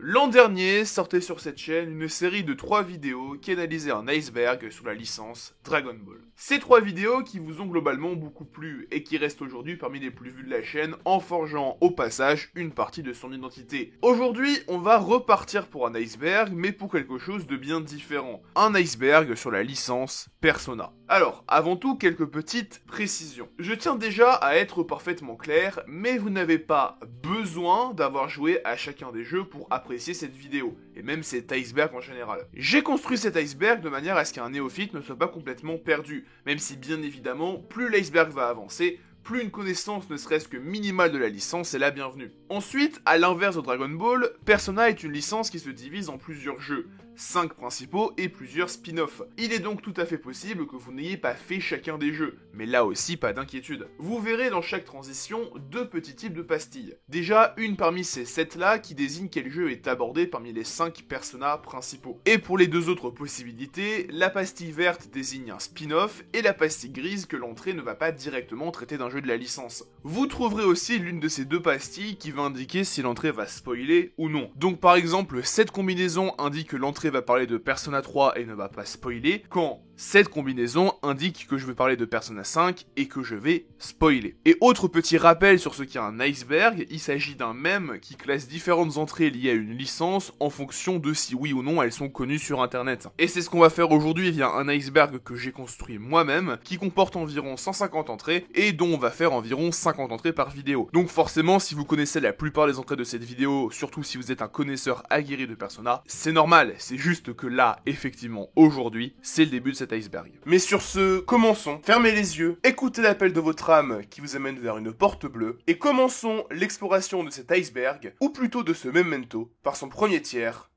L'an dernier sortait sur cette chaîne une série de 3 vidéos qui analysaient un iceberg sous la licence Dragon Ball. Ces 3 vidéos qui vous ont globalement beaucoup plu et qui restent aujourd'hui parmi les plus vues de la chaîne en forgeant au passage une partie de son identité. Aujourd'hui, on va repartir pour un iceberg mais pour quelque chose de bien différent. Un iceberg sur la licence Persona. Alors, avant tout, quelques petites précisions. Je tiens déjà à être parfaitement clair, mais vous n'avez pas besoin d'avoir joué à chacun des jeux pour apprécier cette vidéo, et même cet iceberg en général. J'ai construit cet iceberg de manière à ce qu'un néophyte ne soit pas complètement perdu, même si bien évidemment, plus l'iceberg va avancer, plus une connaissance ne serait-ce que minimale de la licence est la bienvenue. Ensuite, à l'inverse de Dragon Ball, Persona est une licence qui se divise en plusieurs jeux, 5 principaux et plusieurs spin-offs. Il est donc tout à fait possible que vous n'ayez pas fait chacun des jeux, mais là aussi pas d'inquiétude. Vous verrez dans chaque transition 2 petits types de pastilles. Déjà, une parmi ces 7 là qui désigne quel jeu est abordé parmi les 5 Persona principaux. Et pour les 2 autres possibilités, la pastille verte désigne un spin-off et la pastille grise que l'entrée ne va pas directement traiter d'un jeu de la licence. Vous trouverez aussi l'une de ces 2 pastilles qui va indiquer si l'entrée va spoiler ou non. Donc par exemple, cette combinaison indique que l'entrée va parler de Persona 3 et ne va pas spoiler, quand cette combinaison indique que je vais parler de Persona 5 et que je vais spoiler. Et autre petit rappel sur ce qu'est un iceberg, il s'agit d'un mème qui classe différentes entrées liées à une licence en fonction de si oui ou non elles sont connues sur internet. Et c'est ce qu'on va faire aujourd'hui via un iceberg que j'ai construit moi-même, qui comporte environ 150 entrées et dont on va faire environ 50 entrées par vidéo. Donc forcément, si vous connaissez la plupart des entrées de cette vidéo, surtout si vous êtes un connaisseur aguerri de Persona, c'est normal, c'est juste que là, effectivement, aujourd'hui, c'est le début de cet iceberg. Mais sur ce, commençons. Fermez les yeux, écoutez l'appel de votre âme qui vous amène vers une porte bleue, et commençons l'exploration de cet iceberg, ou plutôt de ce memento, par son premier tiers,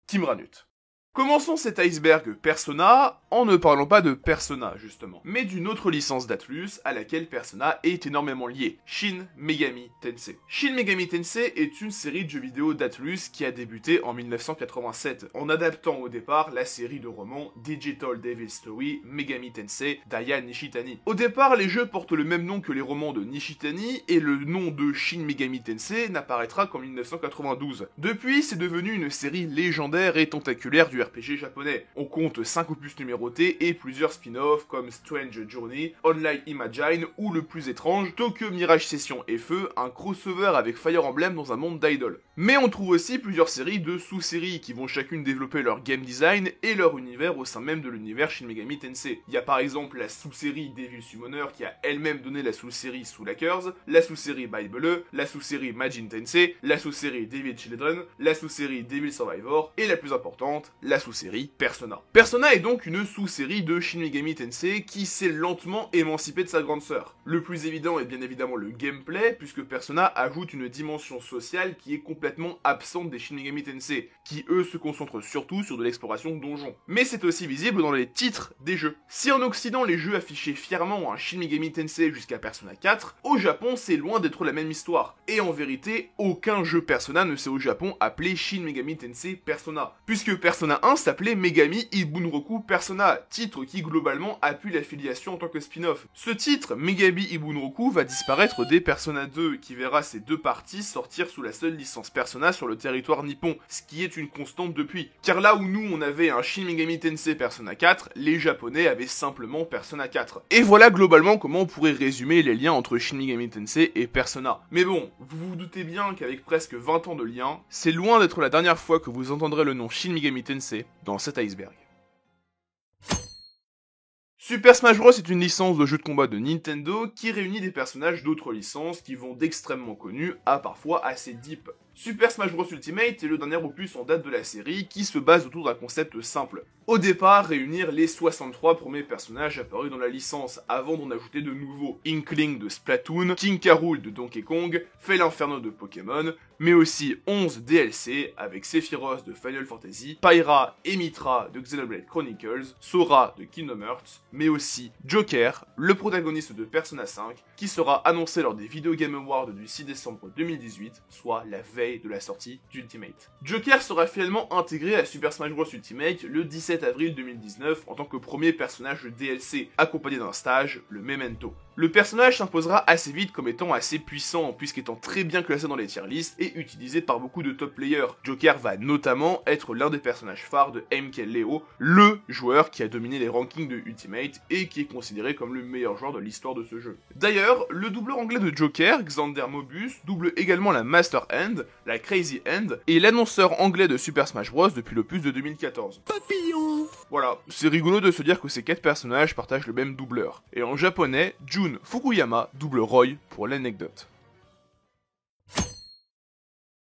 Team Ranut. Commençons cet iceberg Persona en ne parlant pas de Persona justement, mais d'une autre licence d'Atlus à laquelle Persona est énormément lié, Shin Megami Tensei. Shin Megami Tensei est une série de jeux vidéo d'Atlus qui a débuté en 1987, en adaptant au départ la série de romans Digital Devil Story Megami Tensei d'Aya Nishitani. Au départ, les jeux portent le même nom que les romans de Nishitani et le nom de Shin Megami Tensei n'apparaîtra qu'en 1992. Depuis, c'est devenu une série légendaire et tentaculaire du RPG japonais. On compte 5 opus numérotés et plusieurs spin-offs comme Strange Journey, Online Imagine ou le plus étrange, Tokyo Mirage Session FE, un crossover avec Fire Emblem dans un monde d'idol. Mais on trouve aussi plusieurs séries de sous-séries qui vont chacune développer leur game design et leur univers au sein même de l'univers Shin Megami Tensei. Il y a par exemple la sous-série Devil Summoner qui a elle-même donné la sous-série Soul Hackers, la sous-série Bible, la sous-série Majin Tensei, la sous-série Devil Children, la sous-série Devil Survivor et la plus importante, la sous-série Persona. Persona est donc une sous-série de Shin Megami Tensei qui s'est lentement émancipée de sa grande sœur. Le plus évident est bien évidemment le gameplay, puisque Persona ajoute une dimension sociale qui est complètement absente des Shin Megami Tensei, qui eux se concentrent surtout sur de l'exploration de donjons. Mais c'est aussi visible dans les titres des jeux. Si en Occident les jeux affichaient fièrement un Shin Megami Tensei jusqu'à Persona 4, au Japon c'est loin d'être la même histoire. Et en vérité, aucun jeu Persona ne s'est au Japon appelé Shin Megami Tensei Persona, puisque Persona 1 s'appelait Megami Ibunroku Persona, titre qui globalement appuie l'affiliation en tant que spin-off. Ce titre, Megami Ibunroku, va disparaître dès Persona 2, qui verra ces 2 parties sortir sous la seule licence Persona sur le territoire nippon, ce qui est une constante depuis. Car là où nous on avait un Shin Megami Tensei Persona 4, les japonais avaient simplement Persona 4. Et voilà globalement comment on pourrait résumer les liens entre Shin Megami Tensei et Persona. Mais bon, vous vous doutez bien qu'avec presque 20 ans de lien, c'est loin d'être la dernière fois que vous entendrez le nom Shin Megami Tensei dans cet iceberg. Super Smash Bros est une licence de jeu de combat de Nintendo qui réunit des personnages d'autres licences qui vont d'extrêmement connus à parfois assez deep. Super Smash Bros Ultimate est le dernier opus en date de la série qui se base autour d'un concept simple. Au départ, réunir les 63 premiers personnages apparus dans la licence avant d'en ajouter de nouveaux. Inkling de Splatoon, King K. Rool de Donkey Kong, Fel Inferno de Pokémon, mais aussi 11 DLC avec Sephiroth de Final Fantasy, Pyra et Mythra de Xenoblade Chronicles, Sora de Kingdom Hearts, mais aussi Joker, le protagoniste de Persona 5, qui sera annoncé lors des Video Game Awards du 6 décembre 2018, soit la veille de la sortie d'Ultimate. Joker sera finalement intégré à Super Smash Bros Ultimate le 17 avril 2019 en tant que premier personnage de DLC, accompagné d'un stage, le Memento. le personnage s'imposera assez vite comme étant assez puissant, puisqu'étant très bien classé dans les tier lists et utilisé par beaucoup de top players. Joker va notamment être l'un des personnages phares de MKLeo, le joueur qui a dominé les rankings de Ultimate et qui est considéré comme le meilleur joueur de l'histoire de ce jeu. D'ailleurs, le doubleur anglais de Joker, Xander Mobius, double également la Master Hand, la Crazy Hand, et l'annonceur anglais de Super Smash Bros depuis l'opus de 2014. Papillon. Voilà, c'est rigolo de se dire que ces 4 personnages partagent le même doubleur. Et en japonais, Jun Fukuyama double Roy pour l'anecdote.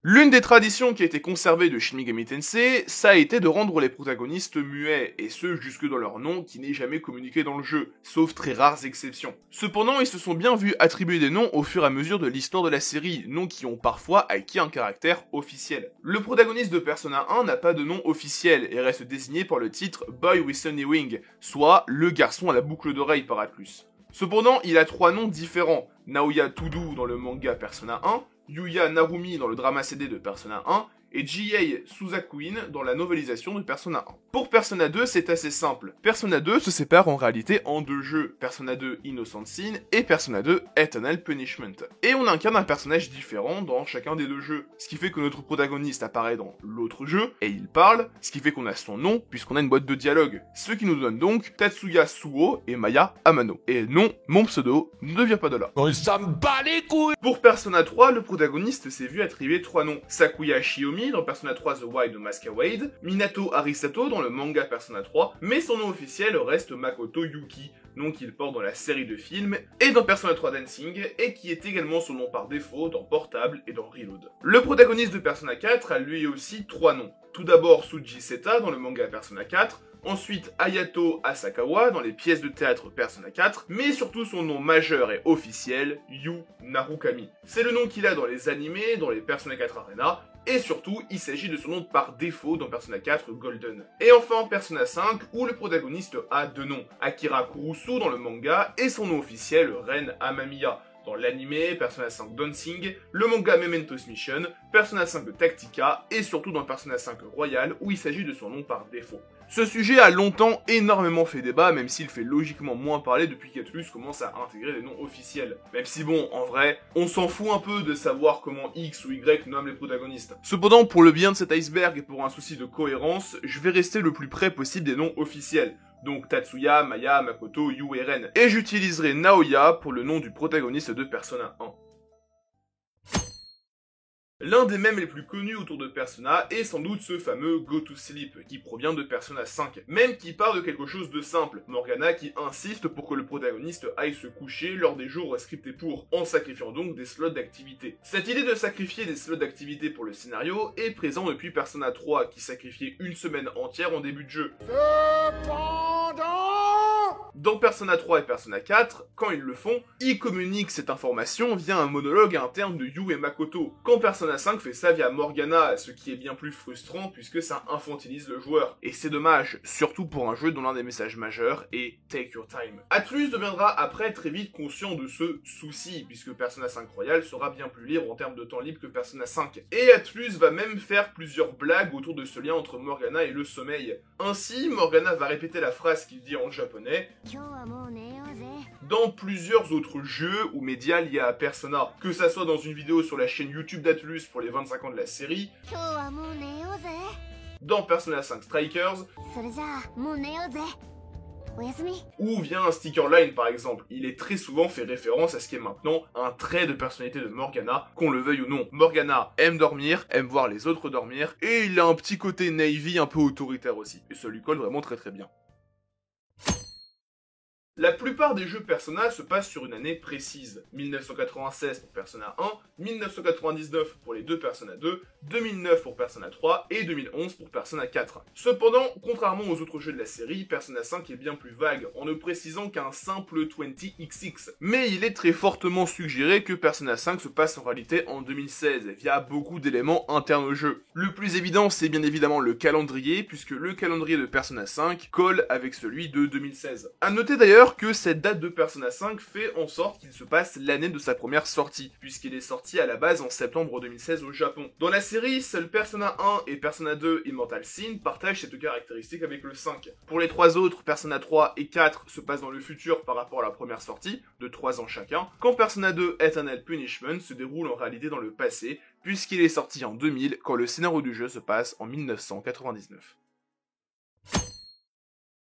L'une des traditions qui a été conservée de Shin Megami Tensei, ça a été de rendre les protagonistes muets, et ce jusque dans leur nom qui n'est jamais communiqué dans le jeu, sauf très rares exceptions. Cependant, ils se sont bien vus attribuer des noms au fur et à mesure de l'histoire de la série, noms qui ont parfois acquis un caractère officiel. Le protagoniste de Persona 1 n'a pas de nom officiel et reste désigné par le titre Boy with Sunny Wing, soit le garçon à la boucle d'oreille par Atlus. Cependant, il a 3 noms différents, Naoya Tudu dans le manga Persona 1, Yuya Narumi dans le drama CD de Persona 1, et Jiei Suzakuin dans la novelisation de Persona 1. Pour Persona 2, c'est assez simple. Persona 2 se sépare en réalité en 2 jeux, Persona 2 Innocent Sin et Persona 2 Eternal Punishment. Et on incarne un personnage différent dans chacun des 2 jeux, ce qui fait que notre protagoniste apparaît dans l'autre jeu, et il parle, ce qui fait qu'on a son nom, puisqu'on a une boîte de dialogue. Ce qui nous donne donc Tatsuya Suo et Maya Amano. Et non, mon pseudo ne vient pas de là. Oh, ça me bat les couilles. Pour Persona 3, le protagoniste s'est vu attribuer 3 noms. Sakuya Shiomi dans Persona 3 The Wild Masquerade, Minato Arisato dans le manga Persona 3, mais son nom officiel reste Makoto Yuki, nom qu'il porte dans la série de films et dans Persona 3 Dancing, et qui est également son nom par défaut dans Portable et dans Reload. Le protagoniste de Persona 4 a lui aussi 3 noms. Tout d'abord Suji Seta dans le manga Persona 4, ensuite Hayato Asakawa dans les pièces de théâtre Persona 4, mais surtout son nom majeur et officiel, Yu Narukami. C'est le nom qu'il a dans les animés, dans les Persona 4 Arena, et surtout, il s'agit de son nom par défaut dans Persona 4 Golden. Et enfin, Persona 5, où le protagoniste a 2 noms, Akira Kurusu dans le manga, et son nom officiel, Ren Amamiya. Dans l'anime, Persona 5 Dancing, le manga Mementos Mission, Persona 5 Tactica, et surtout dans Persona 5 Royal, où il s'agit de son nom par défaut. Ce sujet a longtemps énormément fait débat, même s'il fait logiquement moins parler depuis qu'Atlus commence à intégrer des noms officiels. Même si bon, en vrai, on s'en fout un peu de savoir comment X ou Y nomment les protagonistes. Cependant, pour le bien de cet iceberg et pour un souci de cohérence, je vais rester le plus près possible des noms officiels. Donc Tatsuya, Maya, Makoto, Yu et Ren. Et j'utiliserai Naoya pour le nom du protagoniste de Persona 1. L'un des mèmes les plus connus autour de Persona est sans doute ce fameux Go to Sleep, qui provient de Persona 5. Même qui part de quelque chose de simple, Morgana qui insiste pour que le protagoniste aille se coucher lors des jours scriptés pour, en sacrifiant donc des slots d'activité. Cette idée de sacrifier des slots d'activité pour le scénario est présente depuis Persona 3, qui sacrifiait une semaine entière en début de jeu. Dans Persona 3 et Persona 4, quand ils le font, ils communiquent cette information via un monologue interne de Yu et Makoto. Quand Persona 5 fait ça via Morgana, ce qui est bien plus frustrant puisque ça infantilise le joueur. Et c'est dommage, surtout pour un jeu dont l'un des messages majeurs est Take Your Time. Atlus deviendra après très vite conscient de ce souci, puisque Persona 5 Royal sera bien plus libre en termes de temps libre que Persona 5. Et Atlus va même faire plusieurs blagues autour de ce lien entre Morgana et le sommeil. Ainsi, Morgana va répéter la phrase qu'il dit en japonais dans plusieurs autres jeux ou médias liés à Persona, que ça soit dans une vidéo sur la chaîne YouTube d'Atlus pour les 25 ans de la série, dans Persona 5 Strikers, ou via un sticker line par exemple. Il est très souvent fait référence à ce qui est maintenant un trait de personnalité de Morgana, qu'on le veuille ou non. Morgana aime dormir, aime voir les autres dormir, et il a un petit côté Navy un peu autoritaire aussi, et ça lui colle vraiment très très bien. La plupart des jeux Persona se passent sur une année précise. 1996 pour Persona 1, 1999 pour les 2 Persona 2, 2009 pour Persona 3 et 2011 pour Persona 4. Cependant, contrairement aux autres jeux de la série, Persona 5 est bien plus vague, en ne précisant qu'un simple 20XX. Mais il est très fortement suggéré que Persona 5 se passe en réalité en 2016, via beaucoup d'éléments internes au jeu. Le plus évident, c'est bien évidemment le calendrier, puisque le calendrier de Persona 5 colle avec celui de 2016. A noter d'ailleurs d'ailleurs que cette date de Persona 5 fait en sorte qu'il se passe l'année de sa première sortie, puisqu'il est sorti à la base en septembre 2016 au Japon. Dans la série, seuls Persona 1 et Persona 2 Immortal Sin partagent cette caractéristique avec le 5. Pour les trois autres, Persona 3 et 4 se passent dans le futur par rapport à la première sortie, de 3 ans chacun, quand Persona 2 Eternal Punishment se déroule en réalité dans le passé, puisqu'il est sorti en 2000 quand le scénario du jeu se passe en 1999.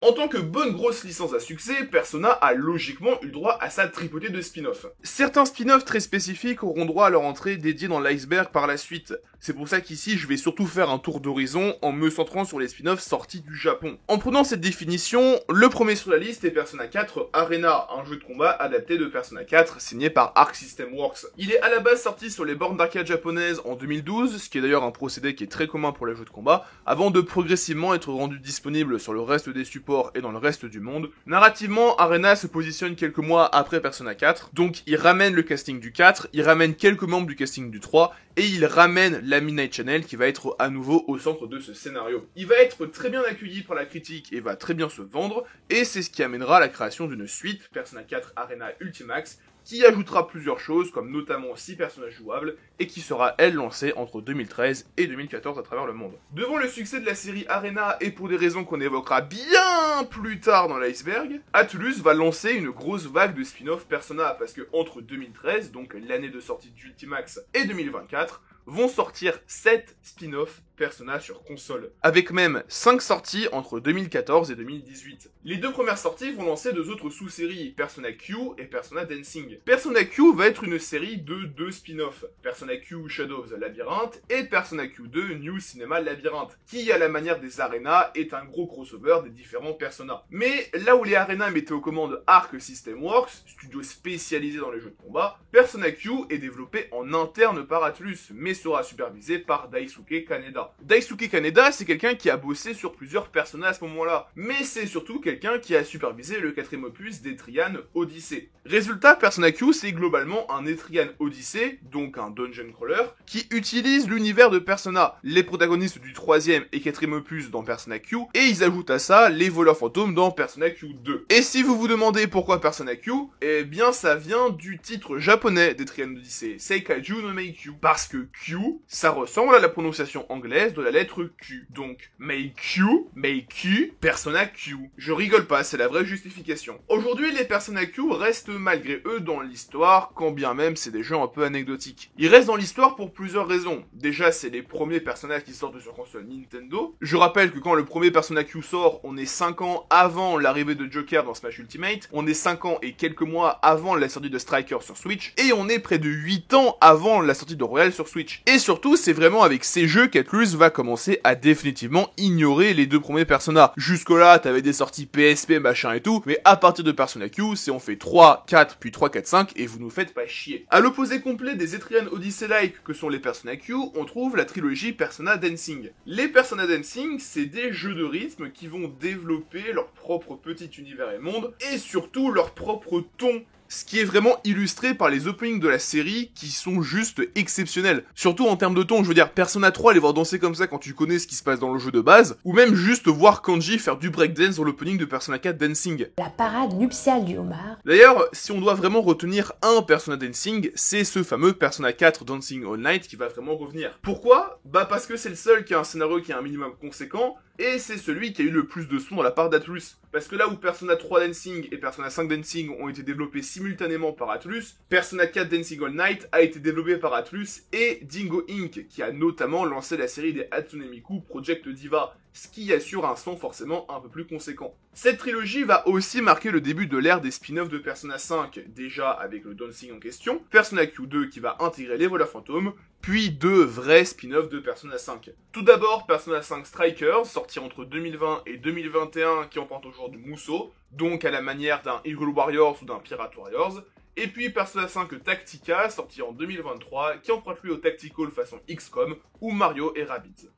En tant que bonne grosse licence à succès, Persona a logiquement eu droit à sa tripotée de spin-off. Certains spin-offs très spécifiques auront droit à leur entrée dédiée dans l'iceberg par la suite. C'est pour ça qu'ici je vais surtout faire un tour d'horizon en me centrant sur les spin-offs sortis du Japon. En prenant cette définition, le premier sur la liste est Persona 4 Arena, un jeu de combat adapté de Persona 4 signé par Arc System Works. Il est à la base sorti sur les bornes d'arcade japonaises en 2012, ce qui est d'ailleurs un procédé qui est très commun pour les jeux de combat, avant de progressivement être rendu disponible sur le reste des supports et dans le reste du monde. Narrativement, Arena se positionne quelques mois après Persona 4, donc il ramène le casting du 4, il ramène quelques membres du casting du 3, et il ramène la Midnight Channel qui va être à nouveau au centre de ce scénario. Il va être très bien accueilli par la critique et va très bien se vendre, et c'est ce qui amènera à la création d'une suite, Persona 4 Arena Ultimax, qui ajoutera plusieurs choses, comme notamment 6 personnages jouables, et qui sera, elle, lancée entre 2013 et 2014 à travers le monde. Devant le succès de la série Arena, et pour des raisons qu'on évoquera bien plus tard dans l'iceberg, Atlus va lancer une grosse vague de spin-off Persona, parce que entre 2013, donc l'année de sortie d'Ultimax, et 2024, vont sortir 7 spin-offs Persona sur console, avec même 5 sorties entre 2014 et 2018. Les deux premières sorties vont lancer deux autres sous-séries, Persona Q et Persona Dancing. Persona Q va être une série de 2 spin-offs, Persona Q Shadow of the Labyrinth et Persona Q2 New Cinema Labyrinth, qui à la manière des Arena est un gros crossover des différents Persona. Mais là où les Arena mettaient aux commandes Arc System Works, studio spécialisé dans les jeux de combat, Persona Q est développé en interne par Atlus, mais sera supervisé par Daisuke Kaneda. Daisuke Kaneda, c'est quelqu'un qui a bossé sur plusieurs Persona à ce moment-là, mais c'est surtout quelqu'un qui a supervisé le 4ème opus d'Etrian Odyssey. Résultat, Persona Q, c'est globalement un Etrian Odyssey, donc un dungeon crawler, qui utilise l'univers de Persona, les protagonistes du 3ème et 4ème opus dans Persona Q, et ils ajoutent à ça les voleurs fantômes dans Persona Q2. Et si vous vous demandez pourquoi Persona Q, eh bien ça vient du titre japonais d'Etrian Odyssey, Seikaiju no Meikyu, parce que Q, ça ressemble à la prononciation anglaise de la lettre Q. Donc, Meikyu, Persona Q. Je rigole pas, c'est la vraie justification. Aujourd'hui, les Persona Q restent malgré eux dans l'histoire, quand bien même c'est des jeux un peu anecdotiques. Ils restent dans l'histoire pour plusieurs raisons. Déjà, c'est les premiers personnages qui sortent sur console Nintendo. Je rappelle que quand le premier Persona Q sort, on est 5 ans avant l'arrivée de Joker dans Smash Ultimate, on est 5 ans et quelques mois avant la sortie de Striker sur Switch, et on est près de 8 ans avant la sortie de Royal sur Switch. Et surtout, c'est vraiment avec ces jeux qu'Atlus va commencer à définitivement ignorer les deux premiers Persona. Jusque-là, t'avais des sorties PSP, machin et tout, mais à partir de Persona Q, c'est on fait 3, 4, puis 3, 4, 5, et vous nous faites pas chier. À l'opposé complet des Etrian Odyssey-like que sont les Persona Q, on trouve la trilogie Persona Dancing. Les Persona Dancing, c'est des jeux de rythme qui vont développer leur propre petit univers et monde, et surtout leur propre ton. Ce qui est vraiment illustré par les openings de la série qui sont juste exceptionnels. Surtout en termes de ton, je veux dire, Persona 3, les voir danser comme ça quand tu connais ce qui se passe dans le jeu de base, ou même juste voir Kanji faire du breakdance dans l'opening de Persona 4 Dancing. La parade nuptiale du homard. D'ailleurs, si on doit vraiment retenir un Persona Dancing, c'est ce fameux Persona 4 Dancing All Night qui va vraiment revenir. Pourquoi ? Bah parce que c'est le seul qui a un scénario qui est un minimum conséquent, et c'est celui qui a eu le plus de sons dans la part d'Atlus. Parce que là où Persona 3 Dancing et Persona 5 Dancing ont été développés simultanément par Atlus, Persona 4 Dancing All Night a été développé par Atlus et Dingo Inc., qui a notamment lancé la série des Hatsune Miku Project Diva, ce qui assure un son forcément un peu plus conséquent. Cette trilogie va aussi marquer le début de l'ère des spin-offs de Persona 5, déjà avec le Dancing en question, Persona Q2 qui va intégrer les voleurs fantômes, puis deux vrais spin-offs de Persona 5. Tout d'abord, Persona 5 Strikers, sorti entre 2020 et 2021, qui emprunte au genre du Musou, donc à la manière d'un Eagle Warriors ou d'un Pirate Warriors, et puis Persona 5 Tactica, sorti en 2023, qui emprunte lui au Tactical façon XCOM, ou Mario et Rabbids.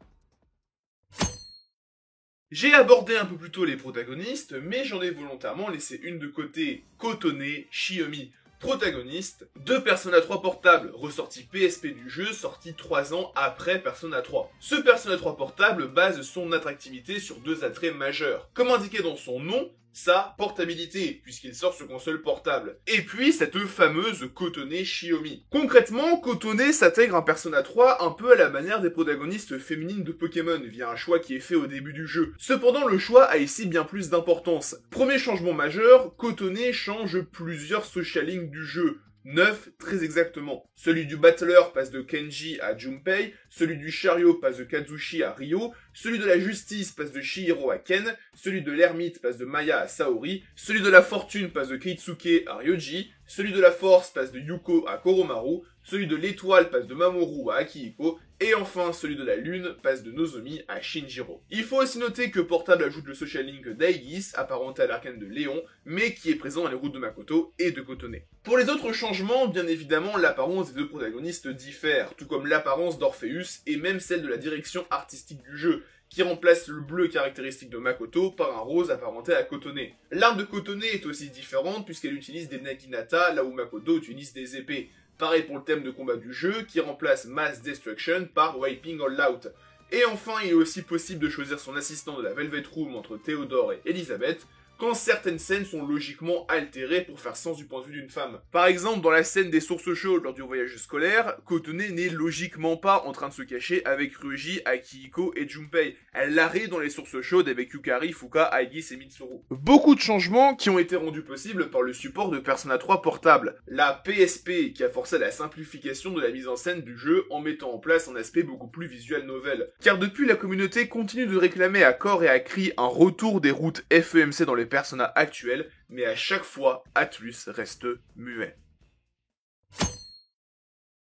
J'ai abordé un peu plus tôt les protagonistes, mais j'en ai volontairement laissé une de côté, Kotone Shiomi, protagoniste de Persona 3 portable, ressorti PSP du jeu, sorti 3 ans après Persona 3. Ce Persona 3 portable base son attractivité sur deux attraits majeurs. Comme indiqué dans son nom, Sa portabilité, puisqu'il sort sur console portable. Et puis cette fameuse Kotone Shiomi. Concrètement, Kotone s'intègre un Persona 3 un peu à la manière des protagonistes féminines de Pokémon, via un choix qui est fait au début du jeu. Cependant, le choix a ici bien plus d'importance. Premier changement majeur, Kotone change plusieurs socialings du jeu. 9 très exactement. Celui du Battler passe de Kenji à Junpei, celui du Chariot passe de Kazushi à Ryo, celui de la Justice passe de Chihiro à Ken, celui de l'Ermite passe de Maya à Saori, celui de la Fortune passe de Keitsuke à Ryoji, celui de la Force passe de Yuko à Koromaru, celui de l'Étoile passe de Mamoru à Akihiko, et enfin celui de la Lune passe de Nozomi à Shinjiro. Il faut aussi noter que Portable ajoute le social link d'Aegis, apparenté à l'arcane de Léon, mais qui est présent dans les routes de Makoto et de Kotone. Pour les autres changements, bien évidemment, l'apparence des deux protagonistes diffère, tout comme l'apparence d'Orpheus et même celle de la direction artistique du jeu, qui remplace le bleu caractéristique de Makoto par un rose apparenté à Kotone. L'arme de Kotone est aussi différente puisqu'elle utilise des naginata là où Makoto utilise des épées. Pareil pour le thème de combat du jeu qui remplace Mass Destruction par Wiping All Out. Et enfin, il est aussi possible de choisir son assistant de la Velvet Room entre Théodore et Elisabeth, quand certaines scènes sont logiquement altérées pour faire sens du point de vue d'une femme. Par exemple, dans la scène des sources chaudes lors du voyage scolaire, Kotone n'est logiquement pas en train de se cacher avec Ryuji, Akihiko et Junpei. Elle arrive dans les sources chaudes avec Yukari, Fuka, Aegis et Mitsuru. Beaucoup de changements qui ont été rendus possibles par le support de Persona 3 portable. La PSP qui a forcé la simplification de la mise en scène du jeu en mettant en place un aspect beaucoup plus visual novel. Car depuis, la communauté continue de réclamer à corps et à cri un retour des routes FEMC dans les Persona actuels, mais à chaque fois, Atlus reste muet.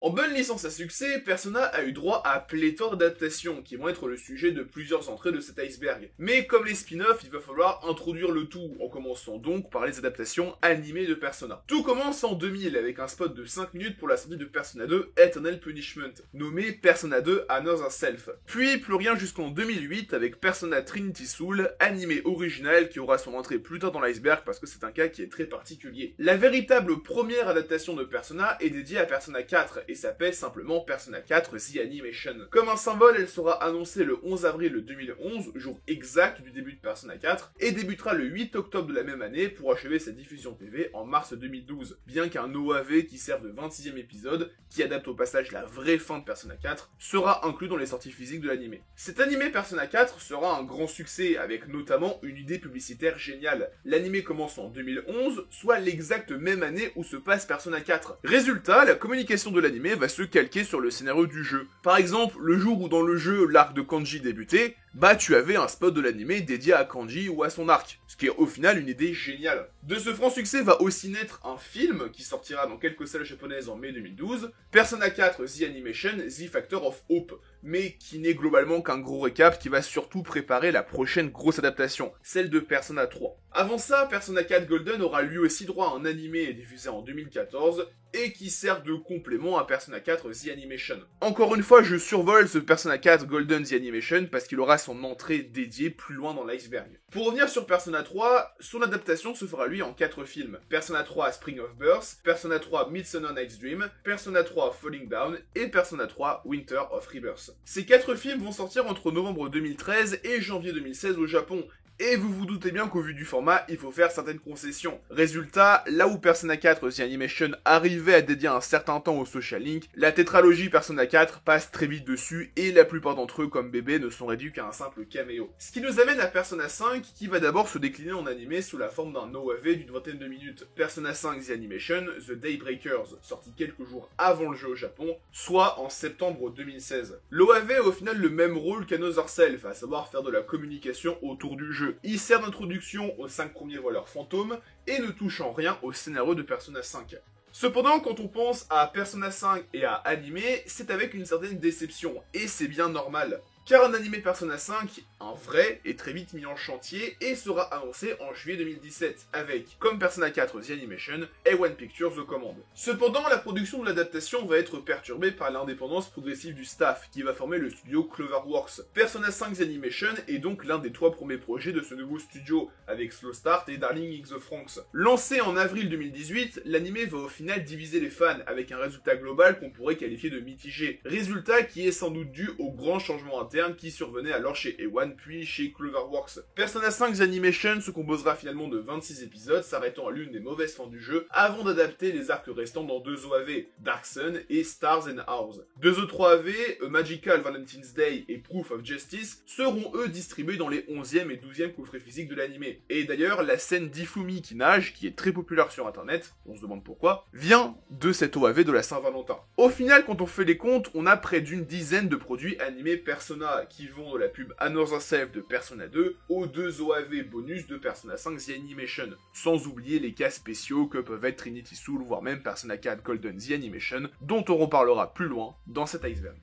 En bonne licence à succès, Persona a eu droit à pléthore d'adaptations qui vont être le sujet de plusieurs entrées de cet iceberg. Mais comme les spin-offs, il va falloir introduire le tout, en commençant donc par les adaptations animées de Persona. Tout commence en 2000 avec un spot de 5 minutes pour la sortie de Persona 2 Eternal Punishment, nommé Persona 2 Another Self. Puis plus rien jusqu'en 2008 avec Persona Trinity Soul, animé original qui aura son entrée plus tard dans l'iceberg parce que c'est un cas qui est très particulier. La véritable première adaptation de Persona est dédiée à Persona 4 et s'appelle simplement Persona 4 The Animation. Comme un symbole, elle sera annoncée le 11 avril 2011, jour exact du début de Persona 4, et débutera le 8 octobre de la même année pour achever sa diffusion TV en mars 2012, bien qu'un OAV qui sert de 26e épisode, qui adapte au passage la vraie fin de Persona 4, sera inclus dans les sorties physiques de l'anime. Cet animé Persona 4 sera un grand succès, avec notamment une idée publicitaire géniale. L'anime commence en 2011, soit l'exacte même année où se passe Persona 4. Résultat, la communication de l'anime va se calquer sur le scénario du jeu. Par exemple, le jour où dans le jeu l'arc de Kanji débutait, tu avais un spot de l'anime dédié à Kanji ou à son arc, ce qui est au final une idée géniale. De ce franc succès va aussi naître un film qui sortira dans quelques salles japonaises en mai 2012, Persona 4 The Animation The Factor of Hope, mais qui n'est globalement qu'un gros récap qui va surtout préparer la prochaine grosse adaptation, celle de Persona 3. Avant ça, Persona 4 Golden aura lui aussi droit à un animé diffusé en 2014, et qui sert de complément à Persona 4 The Animation. Encore une fois, je survole ce Persona 4 Golden The Animation parce qu'il aura son entrée dédiée plus loin dans l'iceberg. Pour revenir sur Persona 3, son adaptation se fera lui en 4 films. Persona 3 Spring of Birth, Persona 3 Midsummer Night's Dream, Persona 3 Falling Down et Persona 3 Winter of Rebirth. Ces 4 films vont sortir entre novembre 2013 et janvier 2016 au Japon, et vous vous doutez bien qu'au vu du format, il faut faire certaines concessions. Résultat, là où Persona 4 The Animation arrivait à dédier un certain temps au social link, la tétralogie Persona 4 passe très vite dessus et la plupart d'entre eux, comme bébé, ne sont réduits qu'à un simple caméo. Ce qui nous amène à Persona 5 qui va d'abord se décliner en animé sous la forme d'un OAV d'une vingtaine de minutes. Persona 5 The Animation, The Daybreakers, sorti quelques jours avant le jeu au Japon, soit en septembre 2016. L'OAV a au final le même rôle qu'Another Self, à savoir faire de la communication autour du jeu. Il sert d'introduction aux 5 premiers voleurs fantômes et ne touche en rien au scénario de Persona 5. Cependant, quand on pense à Persona 5 et à animé, c'est avec une certaine déception, et c'est bien normal. Car un animé Persona 5, un vrai, est très vite mis en chantier et sera annoncé en juillet 2017, avec, comme Persona 4 The Animation, A1 Pictures aux commandes. Cependant, la production de l'adaptation va être perturbée par l'indépendance progressive du staff, qui va former le studio Cloverworks. Persona 5 The Animation est donc l'un des 3 premiers projets de ce nouveau studio, avec Slow Start et Darling X the Franxx. Lancé en avril 2018, l'animé va au final diviser les fans, avec un résultat global qu'on pourrait qualifier de mitigé. Résultat qui est sans doute dû au grand changement interne interne qui survenait alors chez A1 puis chez Cloverworks. Persona 5 The Animation se composera finalement de 26 épisodes, s'arrêtant à l'une des mauvaises fins du jeu, avant d'adapter les arcs restants dans deux OAV, Dark Sun et Stars and Hours. Deux autres OAV, A Magical Valentine's Day et Proof of Justice, seront eux distribués dans les 11e et 12e coffrets physiques de l'anime. Et d'ailleurs, la scène d'Ifumi qui nage, qui est très populaire sur internet, on se demande pourquoi, vient de cette OAV de la Saint-Valentin. Au final, quand on fait les comptes, on a près d'une dizaine de produits animés Persona, qui vont de la pub Another Self de Persona 2 aux deux OAV bonus de Persona 5 The Animation, sans oublier les cas spéciaux que peuvent être Trinity Soul, voire même Persona 4 Golden The Animation, dont on reparlera plus loin dans cet iceberg.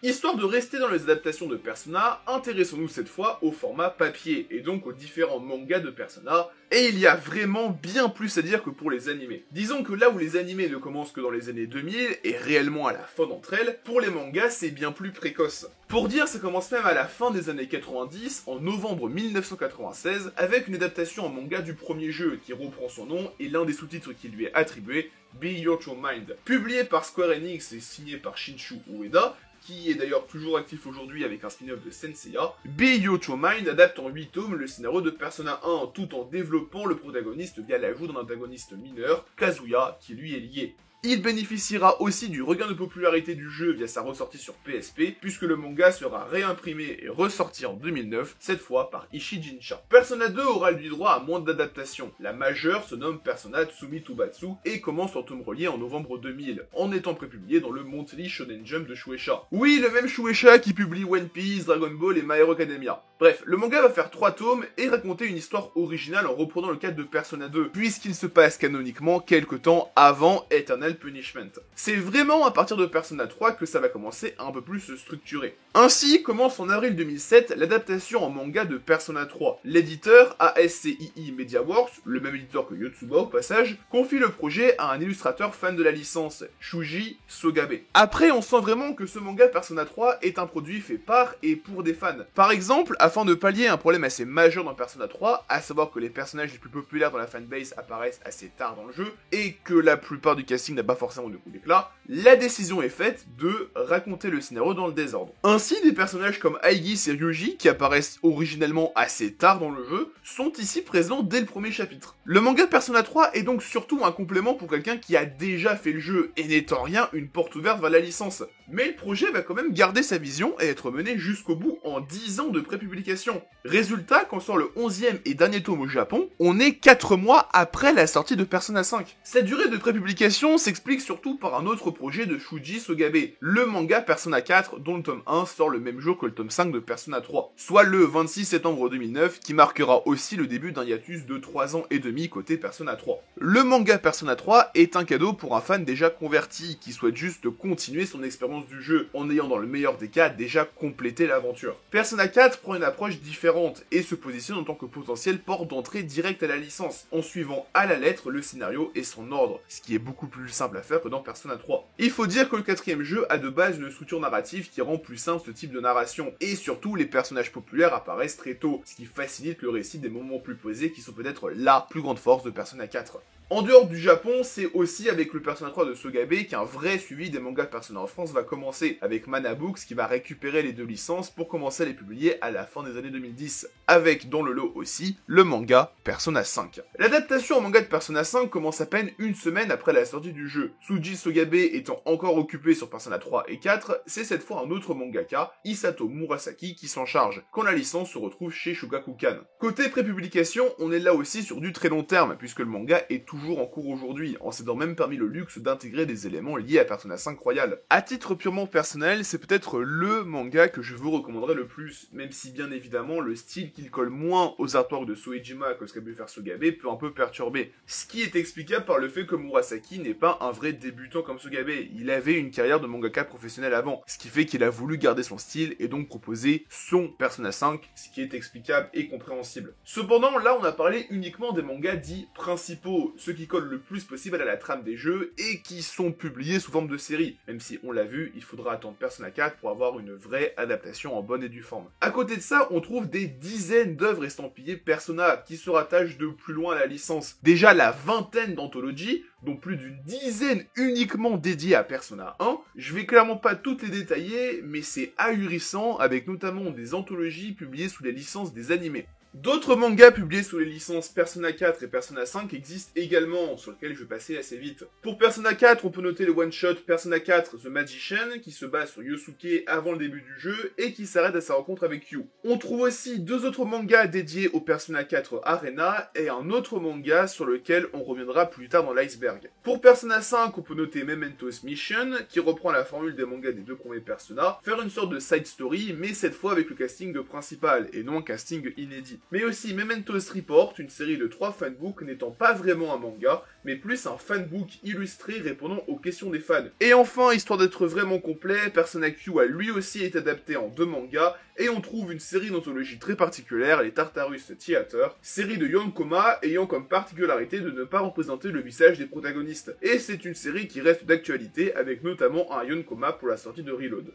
Histoire de rester dans les adaptations de Persona, intéressons-nous cette fois au format papier, et donc aux différents mangas de Persona, et il y a vraiment bien plus à dire que pour les animés. Disons que là où les animés ne commencent que dans les années 2000, et réellement à la fin d'entre elles, pour les mangas c'est bien plus précoce. Pour dire, ça commence même à la fin des années 90, en novembre 1996, avec une adaptation en manga du premier jeu, qui reprend son nom, et l'un des sous-titres qui lui est attribué, Be Your True Mind. Publié par Square Enix et signé par Shinshu Ueda, qui est d'ailleurs toujours actif aujourd'hui avec un spin-off de Senseiya, Be Your True Mind adapte en 8 tomes le scénario de Persona 1 tout en développant le protagoniste via l'ajout d'un antagoniste mineur, Kazuya, qui lui est lié. Il bénéficiera aussi du regain de popularité du jeu via sa ressortie sur PSP, puisque le manga sera réimprimé et ressorti en 2009, cette fois par Ishii Jinsha. Persona 2 aura eu droit à moins d'adaptations. La majeure se nomme Persona Tsumi Tubatsu et commence en tome relié en novembre 2000, en étant prépublié dans le Monthly Shonen Jump de Shueisha. Oui, le même Shueisha qui publie One Piece, Dragon Ball et My Hero Academia. Bref, le manga va faire 3 tomes et raconter une histoire originale en reprenant le cadre de Persona 2, puisqu'il se passe canoniquement quelque temps avant Eternal Punishment. C'est vraiment à partir de Persona 3 que ça va commencer à un peu plus se structurer. Ainsi commence en avril 2007 l'adaptation en manga de Persona 3. L'éditeur ASCII MediaWorks, le même éditeur que Yotsuba au passage, confie le projet à un illustrateur fan de la licence, Shuji Sogabe. Après, on sent vraiment que ce manga Persona 3 est un produit fait par et pour des fans. Par exemple, afin de pallier un problème assez majeur dans Persona 3, à savoir que les personnages les plus populaires dans la fanbase apparaissent assez tard dans le jeu, et que la plupart du casting n'a pas forcément de coup d'éclat, la décision est faite de raconter le scénario dans le désordre. Ainsi, des personnages comme Aigis et Ryuji, qui apparaissent originellement assez tard dans le jeu, sont ici présents dès le premier chapitre. Le manga Persona 3 est donc surtout un complément pour quelqu'un qui a déjà fait le jeu, et n'est en rien une porte ouverte vers la licence. Mais le projet va quand même garder sa vision et être mené jusqu'au bout en 10 ans de prépublication. Résultat, quand sort le 11e et dernier tome au Japon, on est 4 mois après la sortie de Persona 5. Cette durée de prépublication s'explique surtout par un autre projet de Shuji Sogabe, le manga Persona 4 dont le tome 1 sort le même jour que le tome 5 de Persona 3, soit le 26 septembre 2009, qui marquera aussi le début d'un hiatus de 3 ans et demi côté Persona 3. Le manga Persona 3 est un cadeau pour un fan déjà converti, qui souhaite juste continuer son expérience du jeu, en ayant dans le meilleur des cas déjà complété l'aventure. Persona 4 prend une approche différente, et se positionne en tant que potentiel porte d'entrée direct à la licence, en suivant à la lettre le scénario et son ordre, ce qui est beaucoup plus simple à faire que dans Persona 3. Il faut dire que le 4e jeu a de base une structure narrative qui rend plus simple ce type de narration, et surtout les personnages populaires apparaissent très tôt, ce qui facilite le récit des moments plus posés qui sont peut-être la plus grande force de Persona 4. En dehors du Japon, c'est aussi avec le Persona 3 de Sogabe qu'un vrai suivi des mangas de Persona en France va commencer, avec Mana Books qui va récupérer les deux licences pour commencer à les publier à la fin des années 2010, avec dans le lot aussi le manga Persona 5. L'adaptation en manga de Persona 5 commence à peine une semaine après la sortie du jeu. Tsuji Sogabe étant encore occupé sur Persona 3 et 4, c'est cette fois un autre mangaka, Isato Murasaki, qui s'en charge, quand la licence se retrouve chez Shogakukan. Côté prépublication, on est là aussi sur du très long terme, puisque le manga est toujours en cours aujourd'hui, en s'aidant même parmi le luxe d'intégrer des éléments liés à Persona 5 Royal. À titre purement personnel, c'est peut-être le manga que je vous recommanderais le plus, même si bien évidemment le style qu'il colle moins aux artworks de Soejima que ce qu'a pu faire Sogabe peut un peu perturber. Ce qui est explicable par le fait que Murasaki n'est pas un vrai débutant comme Sogabe, il avait une carrière de mangaka professionnel avant, ce qui fait qu'il a voulu garder son style et donc proposer son Persona 5, ce qui est explicable et compréhensible. Cependant, là on a parlé uniquement des mangas dits principaux, ceux qui collent le plus possible à la trame des jeux et qui sont publiés sous forme de série, même si on l'a vu, il faudra attendre Persona 4 pour avoir une vraie adaptation en bonne et due forme. À côté de ça, on trouve des dizaines d'œuvres estampillées Persona qui se rattachent de plus loin à la licence. Déjà la vingtaine d'anthologies, dont plus d'une dizaine uniquement dédiées à Persona 1. Je vais clairement pas toutes les détailler, mais c'est ahurissant, avec notamment des anthologies publiées sous les licences des animés. D'autres mangas publiés sous les licences Persona 4 et Persona 5 existent également, sur lesquels je vais passer assez vite. Pour Persona 4, on peut noter le one-shot Persona 4 The Magician, qui se base sur Yosuke avant le début du jeu, et qui s'arrête à sa rencontre avec Yu. On trouve aussi deux autres mangas dédiés au Persona 4 Arena, et un autre manga sur lequel on reviendra plus tard dans l'iceberg. Pour Persona 5, on peut noter Memento's Mission, qui reprend la formule des mangas des deux premiers Persona, faire une sorte de side story, mais cette fois avec le casting de principal, et non un casting inédit. Mais aussi Memento's Report, une série de 3 fanbooks n'étant pas vraiment un manga, mais plus un fanbook illustré répondant aux questions des fans. Et enfin, histoire d'être vraiment complet, Persona Q a lui aussi été adapté en 2 mangas, et on trouve une série d'anthologies très particulière, les Tartarus Theater, série de Yonkoma ayant comme particularité de ne pas représenter le visage des protagonistes. Et c'est une série qui reste d'actualité, avec notamment un Yonkoma pour la sortie de Reload.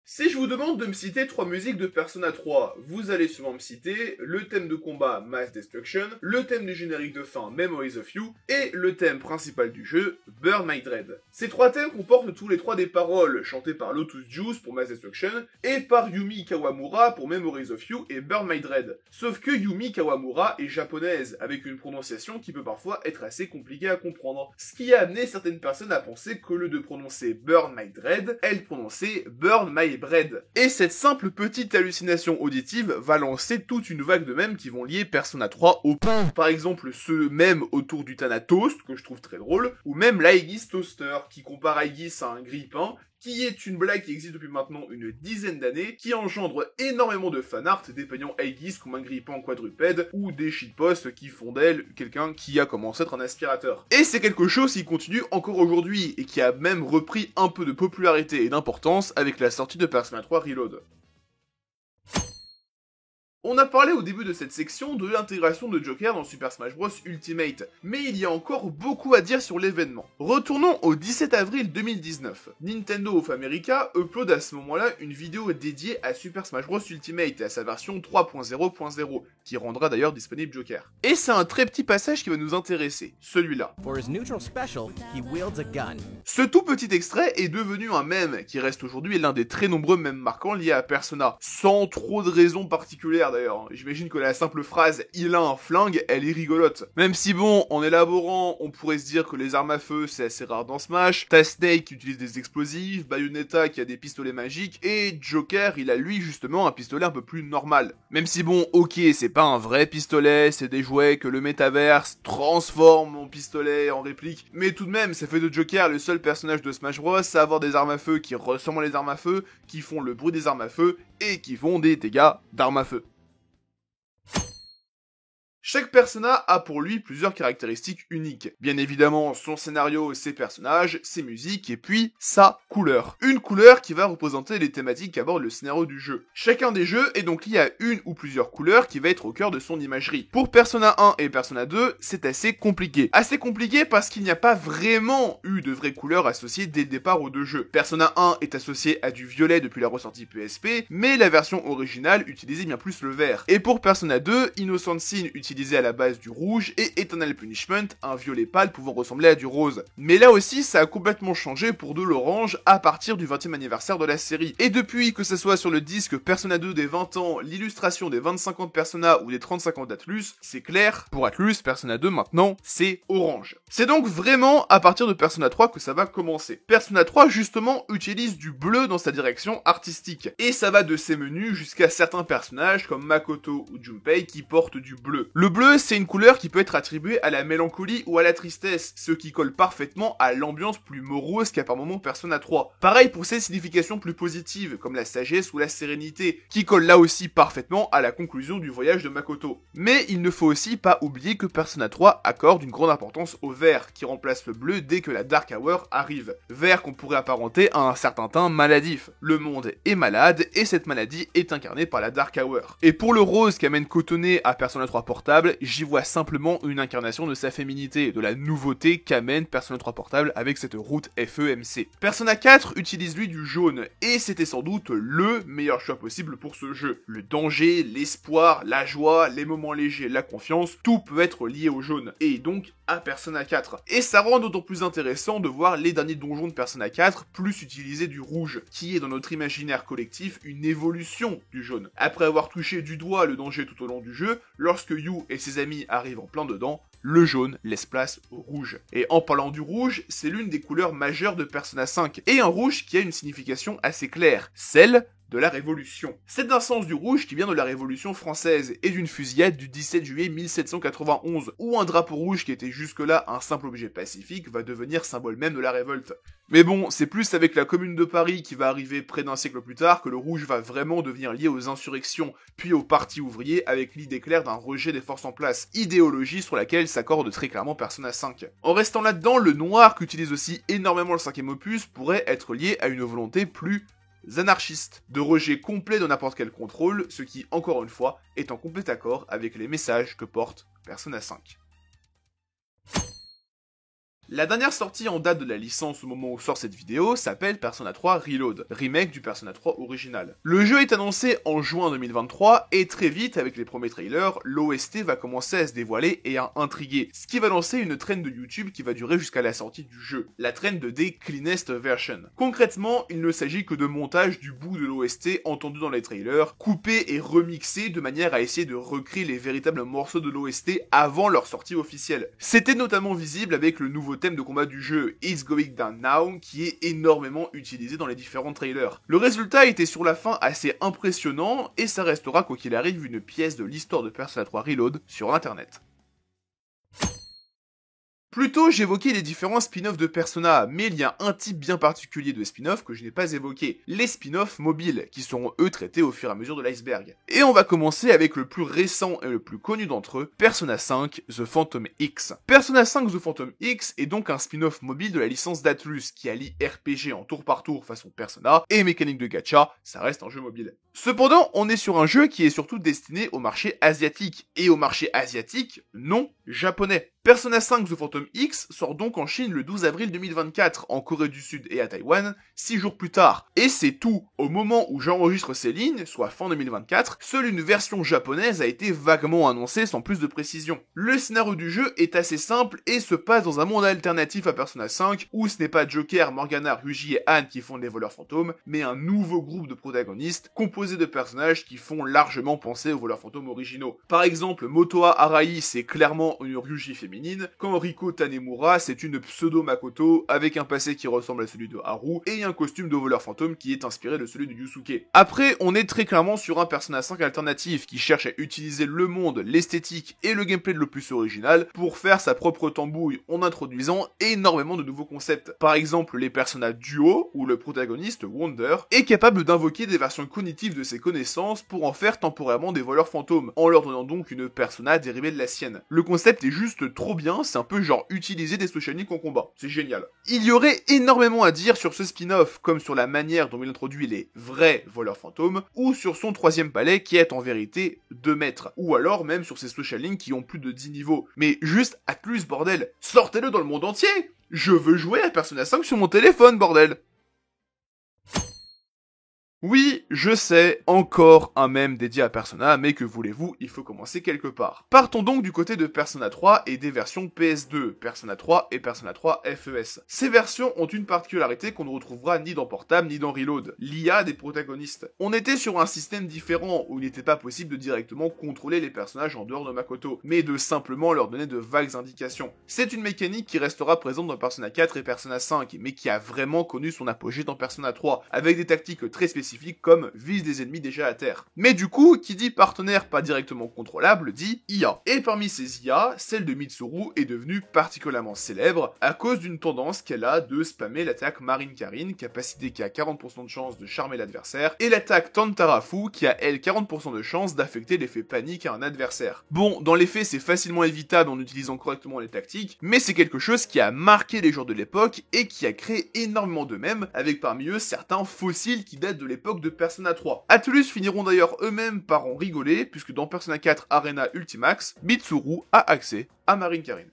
Si je vous demande de me citer 3 musiques de Persona 3, vous allez souvent me citer le thème de combat Mass Destruction, le thème du générique de fin Memories of You, et le thème principal du jeu, Burn My Dread. Ces 3 thèmes comportent tous les 3 des paroles chantées par Lotus Juice pour Mass Destruction, et par Yumi Kawamura pour Memories of You et Burn My Dread. Sauf que Yumi Kawamura est japonaise, avec une prononciation qui peut parfois être assez compliquée à comprendre, ce qui a amené certaines personnes à penser qu'au lieu de prononcer Burn My Dread, elle prononçait Burn My Bread. Et cette simple petite hallucination auditive va lancer toute une vague de mèmes qui vont lier Persona 3 au pain. Par exemple, ce mème autour du Thanatoast, que je trouve très drôle, ou même l'Aegis Toaster, qui compare Aegis à un grille-pain, qui est une blague qui existe depuis maintenant une dizaine d'années, qui engendre énormément de fanart dépeignant Aegis comme un grille-pain quadrupède, ou des shitposts qui font d'elle quelqu'un qui a commencé à être un aspirateur. Et c'est quelque chose qui continue encore aujourd'hui, et qui a même repris un peu de popularité et d'importance avec la sortie de Persona 3 Reload. On a parlé au début de cette section de l'intégration de Joker dans Super Smash Bros Ultimate, mais il y a encore beaucoup à dire sur l'événement. Retournons au 17 avril 2019. Nintendo of America upload à ce moment-là une vidéo dédiée à Super Smash Bros Ultimate et à sa version 3.0.0, qui rendra d'ailleurs disponible Joker. Et c'est un très petit passage qui va nous intéresser, celui-là. For his neutral special, he wields a gun. Ce tout petit extrait est devenu un mème qui reste aujourd'hui l'un des très nombreux mèmes marquants liés à Persona, sans trop de raisons particulières d'ailleurs. J'imagine que la simple phrase « il a un flingue », elle est rigolote. Même si bon, en élaborant, on pourrait se dire que les armes à feu c'est assez rare dans Smash, t'as Snake qui utilise des explosifs, Bayonetta qui a des pistolets magiques, et Joker il a lui justement un pistolet un peu plus normal. Même si bon, ok, c'est pas un vrai pistolet, c'est des jouets que le métaverse transforme en pistolet, en réplique, mais tout de même, ça fait de Joker le seul personnage de Smash Bros à avoir des armes à feu qui ressemblent à les armes à feu, qui font le bruit des armes à feu, et qui font des dégâts d'armes à feu. Chaque Persona a pour lui plusieurs caractéristiques uniques. Bien évidemment, son scénario, ses personnages, ses musiques, et puis sa couleur. Une couleur qui va représenter les thématiques qu'aborde le scénario du jeu. Chacun des jeux est donc lié à une ou plusieurs couleurs qui va être au cœur de son imagerie. Pour Persona 1 et Persona 2, c'est assez compliqué. Assez compliqué parce qu'il n'y a pas vraiment eu de vraies couleurs associées dès le départ aux deux jeux. Persona 1 est associé à du violet depuis la ressortie PSP, mais la version originale utilisait bien plus le vert. Et pour Persona 2, Innocent Sin utilisait à la base du rouge et Eternal Punishment, un violet pâle pouvant ressembler à du rose. Mais là aussi, ça a complètement changé pour de l'orange à partir du 20e anniversaire de la série. Et depuis, que ce soit sur le disque Persona 2 des 20 ans, l'illustration des 25 ans de Persona ou des 35 ans d'Atlus, c'est clair, pour Atlus, Persona 2 maintenant, c'est orange. C'est donc vraiment à partir de Persona 3 que ça va commencer. Persona 3 justement utilise du bleu dans sa direction artistique. Et ça va de ses menus jusqu'à certains personnages comme Makoto ou Junpei qui portent du bleu. Le bleu, c'est une couleur qui peut être attribuée à la mélancolie ou à la tristesse, ce qui colle parfaitement à l'ambiance plus morose qu'a par moment Persona 3. Pareil pour ses significations plus positives, comme la sagesse ou la sérénité, qui collent là aussi parfaitement à la conclusion du voyage de Makoto. Mais il ne faut aussi pas oublier que Persona 3 accorde une grande importance au vert, qui remplace le bleu dès que la Dark Hour arrive. Vert qu'on pourrait apparenter à un certain teint maladif. Le monde est malade, et cette maladie est incarnée par la Dark Hour. Et pour le rose qui amène Kotone à Persona 3 Portable, portable, j'y vois simplement une incarnation de sa féminité, de la nouveauté qu'amène Persona 3 Portable avec cette route FEMC. Persona 4 utilise lui du jaune, et c'était sans doute le meilleur choix possible pour ce jeu. Le danger, l'espoir, la joie, les moments légers, la confiance, tout peut être lié au jaune, et donc à Persona 4. Et ça rend d'autant plus intéressant de voir les derniers donjons de Persona 4 plus utiliser du rouge, qui est dans notre imaginaire collectif une évolution du jaune. Après avoir touché du doigt le danger tout au long du jeu, lorsque Yu et ses amis arrivent en plein dedans, le jaune laisse place au rouge. Et en parlant du rouge, c'est l'une des couleurs majeures de Persona 5, et un rouge qui a une signification assez claire, celle de la Révolution. C'est un sens du rouge qui vient de la Révolution française et d'une fusillade du 17 juillet 1791, où un drapeau rouge qui était jusque-là un simple objet pacifique va devenir symbole même de la révolte. Mais bon, c'est plus avec la Commune de Paris qui va arriver près d'un siècle plus tard que le rouge va vraiment devenir lié aux insurrections, puis aux partis ouvriers avec l'idée claire d'un rejet des forces en place, idéologie sur laquelle s'accorde très clairement Persona 5. En restant là-dedans, le noir qu'utilise aussi énormément le 5e opus pourrait être lié à une volonté plus anarchiste, de rejet complet de n'importe quel contrôle, ce qui, encore une fois, est en complet accord avec les messages que porte Persona 5. La dernière sortie en date de la licence au moment où sort cette vidéo s'appelle Persona 3 Reload, remake du Persona 3 original. Le jeu est annoncé en juin 2023 et très vite, avec les premiers trailers, l'OST va commencer à se dévoiler et à intriguer, ce qui va lancer une trend de YouTube qui va durer jusqu'à la sortie du jeu, la trend des Cleanest Version. Concrètement, il ne s'agit que de montage du bout de l'OST entendu dans les trailers, coupé et remixé de manière à essayer de recréer les véritables morceaux de l'OST avant leur sortie officielle. C'était notamment visible avec le nouveau thème de combat du jeu It's Going Down Now qui est énormément utilisé dans les différents trailers. Le résultat était sur la fin assez impressionnant et ça restera quoi qu'il arrive une pièce de l'histoire de Persona 3 Reload sur internet. Plus tôt, j'évoquais les différents spin-offs de Persona, mais il y a un type bien particulier de spin-off que je n'ai pas évoqué, les spin-offs mobiles, qui seront eux traités au fur et à mesure de l'iceberg. Et on va commencer avec le plus récent et le plus connu d'entre eux, Persona 5 The Phantom X. Persona 5 The Phantom X est donc un spin-off mobile de la licence d'Atlus, qui allie RPG en tour par tour façon Persona, et mécanique de gacha, ça reste un jeu mobile. Cependant, on est sur un jeu qui est surtout destiné au marché asiatique, et au marché asiatique, non japonais. Persona 5 The Phantom X sort donc en Chine le 12 avril 2024, en Corée du Sud et à Taïwan, 6 jours plus tard. Et c'est tout. Au moment où j'enregistre ces lignes, soit fin 2024, seule une version japonaise a été vaguement annoncée sans plus de précision. Le scénario du jeu est assez simple et se passe dans un monde alternatif à Persona 5, où ce n'est pas Joker, Morgana, Ryuji et Anne qui font les voleurs fantômes, mais un nouveau groupe de protagonistes, composé de personnages qui font largement penser aux voleurs fantômes originaux. Par exemple, Motoa Arai, c'est clairement une Ryuji féminine, quand Riko Tanemura, c'est une pseudo-Makoto, avec un passé qui ressemble à celui de Haru, et un costume de voleur fantôme qui est inspiré de celui de Yusuke. Après, on est très clairement sur un Persona 5 alternatif, qui cherche à utiliser le monde, l'esthétique et le gameplay de l'opus original pour faire sa propre tambouille, en introduisant énormément de nouveaux concepts. Par exemple, les Persona duo, où le protagoniste, Wonder, est capable d'invoquer des versions cognitives de ses connaissances pour en faire temporairement des voleurs fantômes, en leur donnant donc une persona dérivée de la sienne. Le concept est juste trop bien, c'est un peu genre utiliser des socialniques en combat, c'est génial. Il y aurait énormément à dire sur ce spin-off, comme sur la manière dont il introduit les vrais voleurs fantômes, ou sur son troisième palais qui est en vérité 2 mètres, ou alors même sur ses socialniques qui ont plus de 10 niveaux. Mais juste Atlus, bordel, sortez-le dans le monde entier! Je veux jouer à Persona 5 sur mon téléphone, bordel! Oui, je sais, encore un mème dédié à Persona, mais que voulez-vous, il faut commencer quelque part. Partons donc du côté de Persona 3 et des versions PS2, Persona 3 et Persona 3 FES. Ces versions ont une particularité qu'on ne retrouvera ni dans Portable ni dans Reload, l'IA des protagonistes. On était sur un système différent, où il n'était pas possible de directement contrôler les personnages en dehors de Makoto, mais de simplement leur donner de vagues indications. C'est une mécanique qui restera présente dans Persona 4 et Persona 5, mais qui a vraiment connu son apogée dans Persona 3, avec des tactiques très spécifiques comme vise des ennemis déjà à terre. Mais du coup, qui dit partenaire pas directement contrôlable, dit IA. Et parmi ces IA, celle de Mitsuru est devenue particulièrement célèbre à cause d'une tendance qu'elle a de spammer l'attaque Marine Karine, capacité qui a 40% de chance de charmer l'adversaire, et l'attaque Tantarafu qui a elle 40% de chance d'affecter l'effet panique à un adversaire. Bon, dans les faits c'est facilement évitable en utilisant correctement les tactiques, mais c'est quelque chose qui a marqué les joueurs de l'époque et qui a créé énormément de mèmes, avec parmi eux certains fossiles qui datent de l'époque l'époque de Persona 3. Atlus finiront d'ailleurs eux-mêmes par en rigoler, puisque dans Persona 4 Arena Ultimax, Mitsuru a accès à Marine Karin.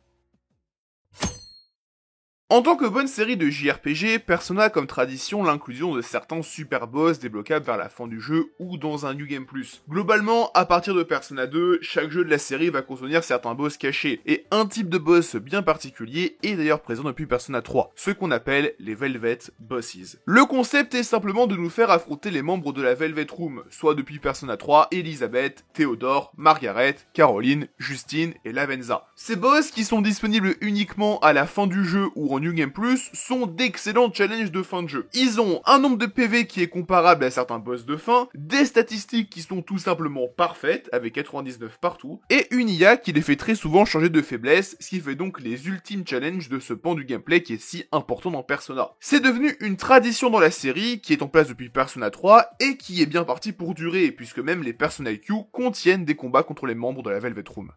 En tant que bonne série de JRPG, Persona a comme tradition l'inclusion de certains super boss débloquables vers la fin du jeu ou dans un New Game Plus. Globalement, à partir de Persona 2, chaque jeu de la série va contenir certains boss cachés, et un type de boss bien particulier est d'ailleurs présent depuis Persona 3, ce qu'on appelle les Velvet Bosses. Le concept est simplement de nous faire affronter les membres de la Velvet Room, soit depuis Persona 3, Elisabeth, Théodore, Margaret, Caroline, Justine et Lavenza. Ces boss, qui sont disponibles uniquement à la fin du jeu ou en New Game Plus, sont d'excellents challenges de fin de jeu. Ils ont un nombre de PV qui est comparable à certains boss de fin, des statistiques qui sont tout simplement parfaites, avec 99 partout, et une IA qui les fait très souvent changer de faiblesse, ce qui fait donc les ultimes challenges de ce pan du gameplay qui est si important dans Persona. C'est devenu une tradition dans la série, qui est en place depuis Persona 3, et qui est bien partie pour durer, puisque même les Persona Q contiennent des combats contre les membres de la Velvet Room.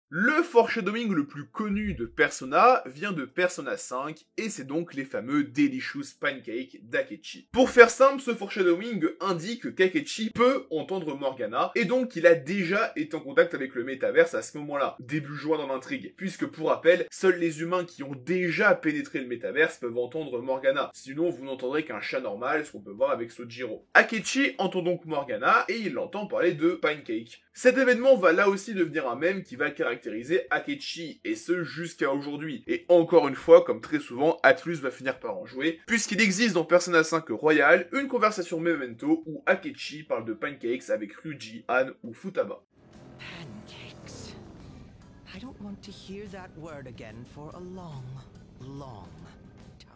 Le foreshadowing le plus connu de Persona vient de Persona 5, et c'est donc les fameux Delicious Pancakes d'Akechi. Pour faire simple, ce foreshadowing indique qu'Akechi peut entendre Morgana, et donc qu'il a déjà été en contact avec le métaverse à ce moment-là, début juin dans l'intrigue, puisque pour rappel, seuls les humains qui ont déjà pénétré le métaverse peuvent entendre Morgana, sinon vous n'entendrez qu'un chat normal, ce qu'on peut voir avec Sojiro. Akechi entend donc Morgana, et il l'entend parler de Pancake. Cet événement va là aussi devenir un mème qui va caractériser Akechi, et ce jusqu'à aujourd'hui. Et encore une fois, comme très souvent, Atlus va finir par en jouer, puisqu'il existe dans Persona 5 Royal une conversation Memento où Akechi parle de pancakes avec Ryuji, Anne ou Futaba. Pancakes. I don't want to hear that word again for a long, long time.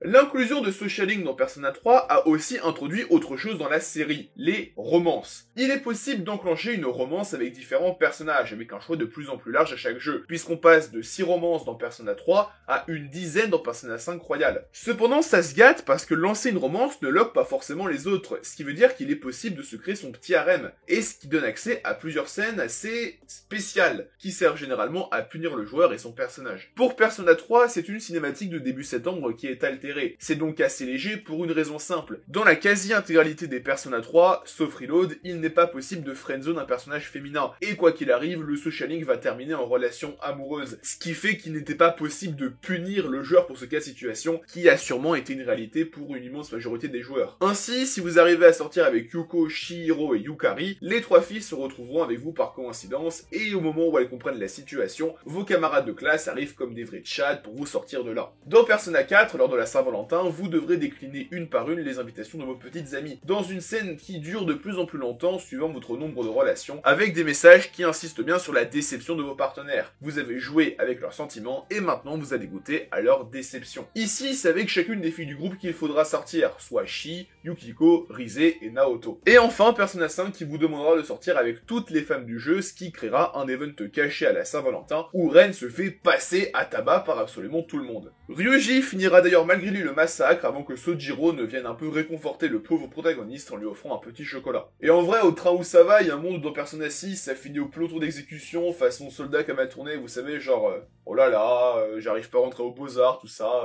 L'inclusion de Socialing dans Persona 3 a aussi introduit autre chose dans la série, les romances. Il est possible d'enclencher une romance avec différents personnages, avec un choix de plus en plus large à chaque jeu, puisqu'on passe de 6 romances dans Persona 3 à une dizaine dans Persona 5 Royal. Cependant, ça se gâte parce que lancer une romance ne lock pas forcément les autres, ce qui veut dire qu'il est possible de se créer son petit harem, et ce qui donne accès à plusieurs scènes assez spéciales, qui servent généralement à punir le joueur et son personnage. Pour Persona 3, c'est une cinématique de début septembre qui est altérée. C'est donc assez léger pour une raison simple. Dans la quasi-intégralité des Persona 3, sauf Reload, il n'est pas possible de friendzone un personnage féminin. Et quoi qu'il arrive, le Socialing va terminer en relation amoureuse. Ce qui fait qu'il n'était pas possible de punir le joueur pour ce cas de situation, qui a sûrement été une réalité pour une immense majorité des joueurs. Ainsi, si vous arrivez à sortir avec Yuko, Chihiro et Yukari, les 3 filles se retrouveront avec vous par coïncidence, et au moment où elles comprennent la situation, vos camarades de classe arrivent comme des vrais tchads pour vous sortir de là. Dans Persona 4, lors de la Saint-Valentin, vous devrez décliner une par une les invitations de vos petites amies, dans une scène qui dure de plus en plus longtemps suivant votre nombre de relations, avec des messages qui insistent bien sur la déception de vos partenaires. Vous avez joué avec leurs sentiments, et maintenant vous allez goûter à leur déception. Ici, c'est avec chacune des filles du groupe qu'il faudra sortir, soit Shi, Yukiko, Rise et Naoto. Et enfin, Persona 5 qui vous demandera de sortir avec toutes les femmes du jeu, ce qui créera un event caché à la Saint-Valentin, où Ren se fait passer à tabac par absolument tout le monde. Ryuji finira d'ailleurs malgré lui le massacre avant que Sojiro ne vienne un peu réconforter le pauvre protagoniste en lui offrant un petit chocolat. Et en vrai, au train où ça va, il y a un monde où dans Persona 6, ça finit au peloton d'exécution, façon soldat qui a mal tourné, vous savez, genre, oh là là, j'arrive pas à rentrer aux Beaux-Arts, tout ça,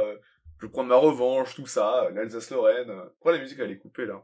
je prends ma revanche, tout ça, l'Alsace-Lorraine. Pourquoi la musique elle est coupée là?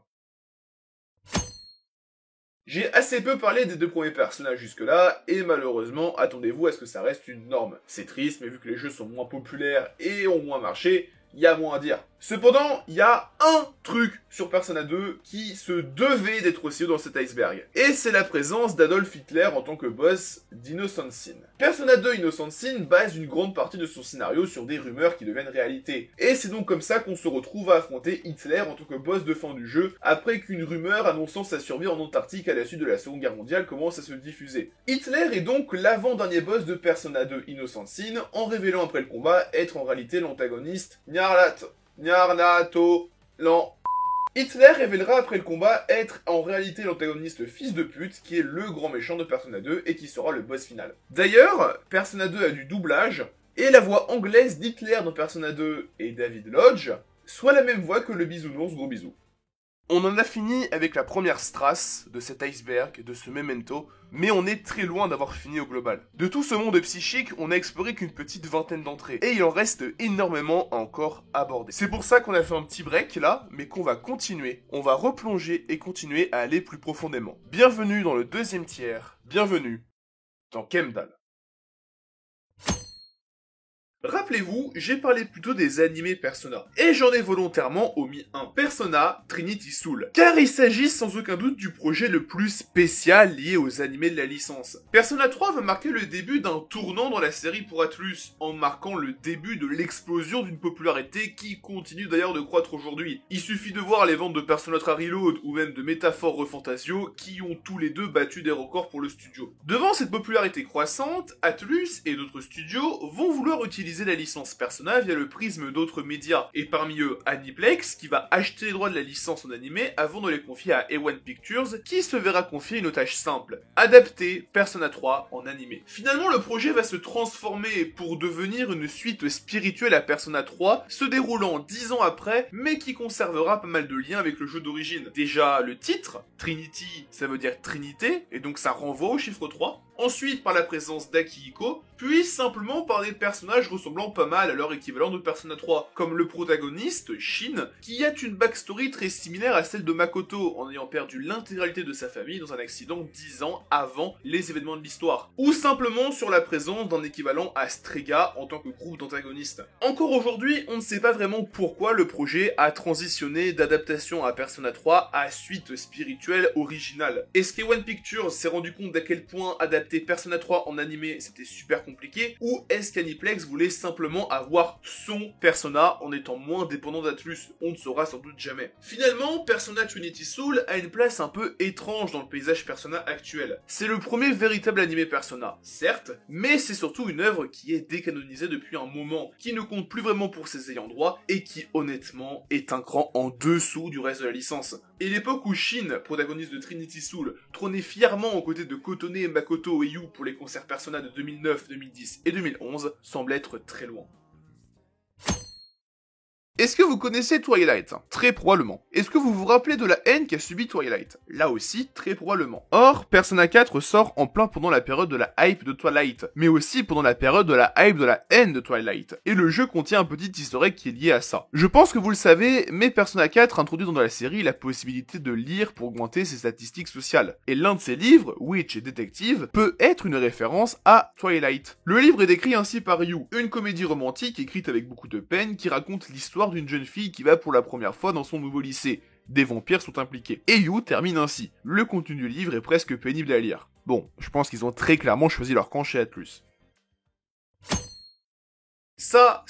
J'ai assez peu parlé des 2 premiers personnages jusque-là, et malheureusement, attendez-vous à ce que ça reste une norme. C'est triste, mais vu que les jeux sont moins populaires et ont moins marché, il y a moins à dire. Cependant, il y a un truc sur Persona 2 qui se devait d'être aussi dans cet iceberg. Et c'est la présence d'Adolf Hitler en tant que boss d'Innocent Sin. Persona 2 Innocent Sin base une grande partie de son scénario sur des rumeurs qui deviennent réalité. Et c'est donc comme ça qu'on se retrouve à affronter Hitler en tant que boss de fin du jeu, après qu'une rumeur annonçant sa survie en Antarctique à la suite de la Seconde Guerre mondiale commence à se diffuser. Hitler est donc l'avant-dernier boss de Persona 2 Innocent Sin, en révélant après le combat être en réalité l'antagoniste Nyarlathotep. Hitler révélera après le combat être en réalité l'antagoniste fils de pute, qui est le grand méchant de Persona 2 et qui sera le boss final. D'ailleurs, Persona 2 a du doublage, et la voix anglaise d'Hitler dans Persona 2 et David Lodge soit la même voix que le bisounours Gros Bisou. On en a fini avec la première strasse de cet iceberg, de ce memento, mais on est très loin d'avoir fini au global. De tout ce monde psychique, on a exploré qu'une petite vingtaine d'entrées, et il en reste énormément à encore aborder. C'est pour ça qu'on a fait un petit break là, mais qu'on va continuer. On va replonger et continuer à aller plus profondément. Bienvenue dans le deuxième tiers, bienvenue dans Kemdal. Rappelez-vous, j'ai parlé plutôt des animés Persona, et j'en ai volontairement omis un, Persona Trinity Soul, car il s'agit sans aucun doute du projet le plus spécial lié aux animés de la licence. Persona 3 va marquer le début d'un tournant dans la série pour Atlus, en marquant le début de l'explosion d'une popularité qui continue d'ailleurs de croître aujourd'hui. Il suffit de voir les ventes de Persona 3 Reload ou même de Métaphore Refantasio qui ont tous les deux battu des records pour le studio. Devant cette popularité croissante, Atlus et d'autres studios vont vouloir utiliser la licence Persona via le prisme d'autres médias, et parmi eux Aniplex qui va acheter les droits de la licence en animé avant de les confier à A1 Pictures qui se verra confier une tâche simple, adapter Persona 3 en animé. Finalement le projet va se transformer pour devenir une suite spirituelle à Persona 3 se déroulant 10 ans après mais qui conservera pas mal de liens avec le jeu d'origine. Déjà le titre, Trinity ça veut dire Trinité et donc ça renvoie au chiffre 3. Ensuite par la présence d'Akihiko, puis simplement par des personnages ressemblant pas mal à leur équivalent de Persona 3, comme le protagoniste, Shin, qui a une backstory très similaire à celle de Makoto, en ayant perdu l'intégralité de sa famille dans un accident 10 ans avant les événements de l'histoire, ou simplement sur la présence d'un équivalent à Strega en tant que groupe d'antagonistes. Encore aujourd'hui, on ne sait pas vraiment pourquoi le projet a transitionné d'adaptation à Persona 3 à suite spirituelle originale. Est-ce qu'A1 Pictures s'est rendu compte d'à quel point adapter Persona 3 en animé c'était super compliqué, ou est-ce qu'Aniplex voulait simplement avoir son Persona en étant moins dépendant d'Atlus? On ne saura sans doute jamais. Finalement, Persona Trinity Soul a une place un peu étrange dans le paysage Persona actuel. C'est le premier véritable animé Persona, certes, mais c'est surtout une œuvre qui est décanonisée depuis un moment, qui ne compte plus vraiment pour ses ayants droit, et qui honnêtement est un cran en dessous du reste de la licence. Et l'époque où Shin, protagoniste de Trinity Soul, trônait fièrement aux côtés de Kotone, Makoto et Yu pour les concerts Persona de 2009, 2010 et 2011, semble être très loin. Est-ce que vous connaissez Twilight? Très probablement. Est-ce que vous vous rappelez de la haine qu'a subi Twilight? Là aussi, très probablement. Or, Persona 4 sort en plein pendant la période de la hype de Twilight, mais aussi pendant la période de la hype de la haine de Twilight. Et le jeu contient un petit historique qui est lié à ça. Je pense que vous le savez, mais Persona 4 introduit dans la série la possibilité de lire pour augmenter ses statistiques sociales. Et l'un de ses livres, Witch et Detective, peut être une référence à Twilight. Le livre est décrit ainsi par Yu, une comédie romantique écrite avec beaucoup de peine qui raconte l'histoire d'une jeune fille qui va pour la première fois dans son nouveau lycée. Des vampires sont impliqués. Et Yu termine ainsi. Le contenu du livre est presque pénible à lire. Bon, je pense qu'ils ont très clairement choisi leur camp chez Atlus. Ça,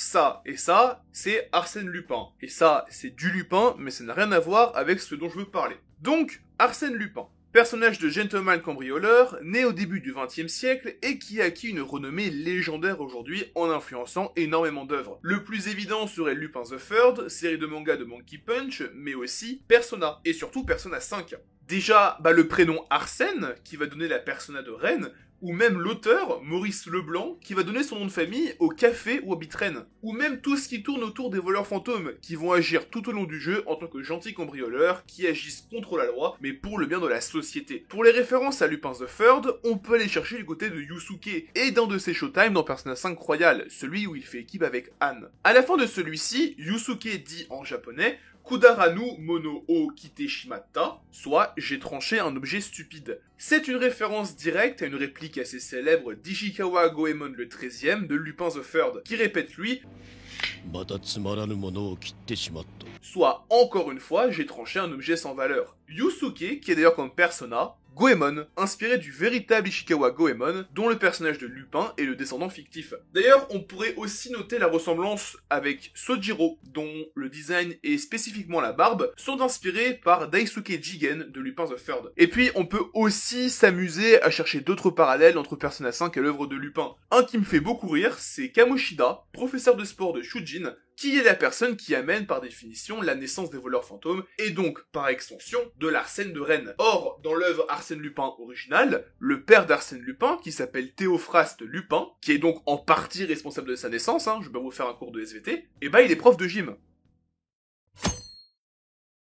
c'est Arsène Lupin. Et ça, c'est du Lupin, mais ça n'a rien à voir avec ce dont je veux parler. Donc, Arsène Lupin. Personnage de gentleman cambrioleur, né au début du XXe siècle et qui a acquis une renommée légendaire aujourd'hui en influençant énormément d'œuvres. Le plus évident serait Lupin the Third, série de manga de Monkey Punch, mais aussi Persona, et surtout Persona 5. Déjà, le prénom Arsène, qui va donner la persona de Rennes, ou même l'auteur, Maurice Leblanc, qui va donner son nom de famille au café ou à Bitrène. Ou même tout ce qui tourne autour des voleurs fantômes, qui vont agir tout au long du jeu en tant que gentils cambrioleurs, qui agissent contre la loi, mais pour le bien de la société. Pour les références à Lupin the Third, on peut aller chercher du côté de Yusuke, et d'un de ses showtime dans Persona 5 Royal, celui où il fait équipe avec Anne. À la fin de celui-ci, Yusuke dit en japonais Kudaranu mono o kite shimatta, soit j'ai tranché un objet stupide. C'est une référence directe à une réplique assez célèbre d'Ishikawa Goemon le 13e de Lupin the Third, qui répète lui soit encore une fois j'ai tranché un objet sans valeur. Yusuke, qui est d'ailleurs comme Persona, Goemon, inspiré du véritable Ishikawa Goemon, dont le personnage de Lupin est le descendant fictif. D'ailleurs, on pourrait aussi noter la ressemblance avec Sojiro, dont le design et spécifiquement la barbe sont inspirés par Daisuke Jigen de Lupin the Third. Et puis, on peut aussi s'amuser à chercher d'autres parallèles entre Persona 5 et l'œuvre de Lupin. Un qui me fait beaucoup rire, c'est Kamoshida, professeur de sport de Shujin, qui est la personne qui amène par définition la naissance des voleurs fantômes, et donc, par extension, de l'Arsène de Rennes. Or, dans l'œuvre Arsène Lupin originale, le père d'Arsène Lupin, qui s'appelle Théophraste Lupin, qui est donc en partie responsable de sa naissance, je vais vous faire un cours de SVT, il est prof de gym.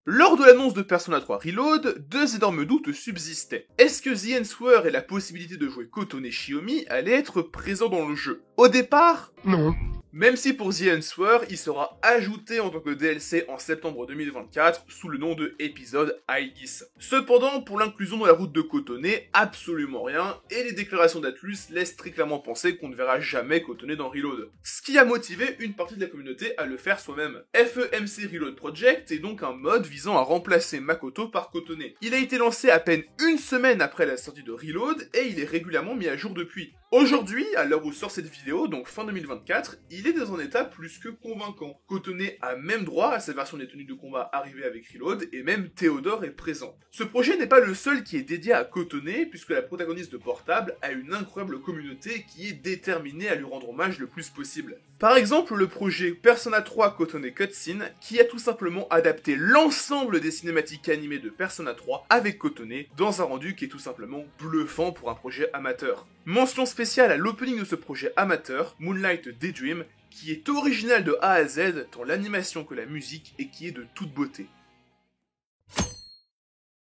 Lors de l'annonce de Persona 3 Reload, deux énormes doutes subsistaient. Est-ce que The Answer et la possibilité de jouer Kotone Shiomi allaient être présents dans le jeu? Au départ, non. Même si pour The Answer, il sera ajouté en tant que DLC en septembre 2024 sous le nom de épisode Aegis. Cependant, pour l'inclusion dans la route de Kotone, absolument rien, et les déclarations d'Atlus laissent très clairement penser qu'on ne verra jamais Kotone dans Reload. Ce qui a motivé une partie de la communauté à le faire soi-même. FEMC Reload Project est donc un mode visant à remplacer Makoto par Kotone. Il a été lancé à peine une semaine après la sortie de Reload, et il est régulièrement mis à jour depuis. Aujourd'hui, à l'heure où sort cette vidéo, donc fin 2024, il est dans un état plus que convaincant. Kotone a même droit à sa version des tenues de combat arrivée avec Reload, et même Théodore est présent. Ce projet n'est pas le seul qui est dédié à Kotone, puisque la protagoniste de Portable a une incroyable communauté qui est déterminée à lui rendre hommage le plus possible. Par exemple, le projet Persona 3 Kotone Cutscene, qui a tout simplement adapté l'ensemble des cinématiques animées de Persona 3 avec Kotone, dans un rendu qui est tout simplement bluffant pour un projet amateur. Mention spéciale à l'opening de ce projet amateur, Moonlight Daydream, qui est original de A à Z, tant l'animation que la musique, et qui est de toute beauté.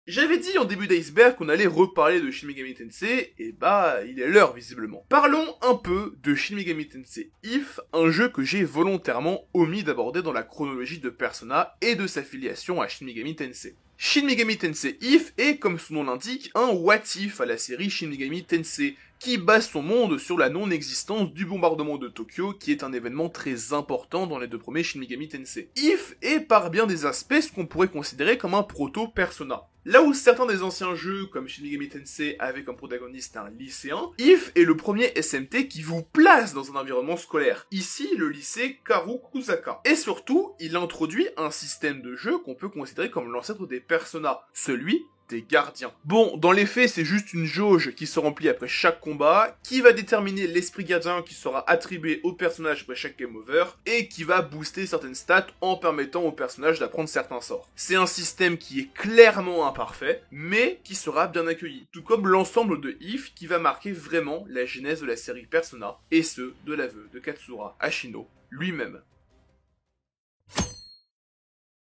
J'avais dit en début d'iceberg qu'on allait reparler de Shin Megami Tensei, et bah, il est l'heure visiblement. Parlons un peu de Shin Megami Tensei If, un jeu que j'ai volontairement omis d'aborder dans la chronologie de Persona et de sa filiation à Shin Megami Tensei. Shin Megami Tensei If est, comme son nom l'indique, un what if à la série Shin Megami Tensei, qui base son monde sur la non-existence du bombardement de Tokyo, qui est un événement très important dans les deux premiers Shin Megami Tensei. If est par bien des aspects ce qu'on pourrait considérer comme un proto-Persona. Là où certains des anciens jeux, comme Shin Megami Tensei, avaient comme protagoniste un lycéen, If est le premier SMT qui vous place dans un environnement scolaire. Ici, le lycée Karukusaka. Et surtout, il introduit un système de jeu qu'on peut considérer comme l'ancêtre des Persona, celui des gardiens. Bon, dans les faits, c'est juste une jauge qui se remplit après chaque combat, qui va déterminer l'esprit gardien qui sera attribué au personnage après chaque game over, et qui va booster certaines stats en permettant au personnage d'apprendre certains sorts. C'est un système qui est clairement imparfait, mais qui sera bien accueilli, tout comme l'ensemble de If qui va marquer vraiment la genèse de la série Persona, et ce, de l'aveu de Katsura Ashino lui-même.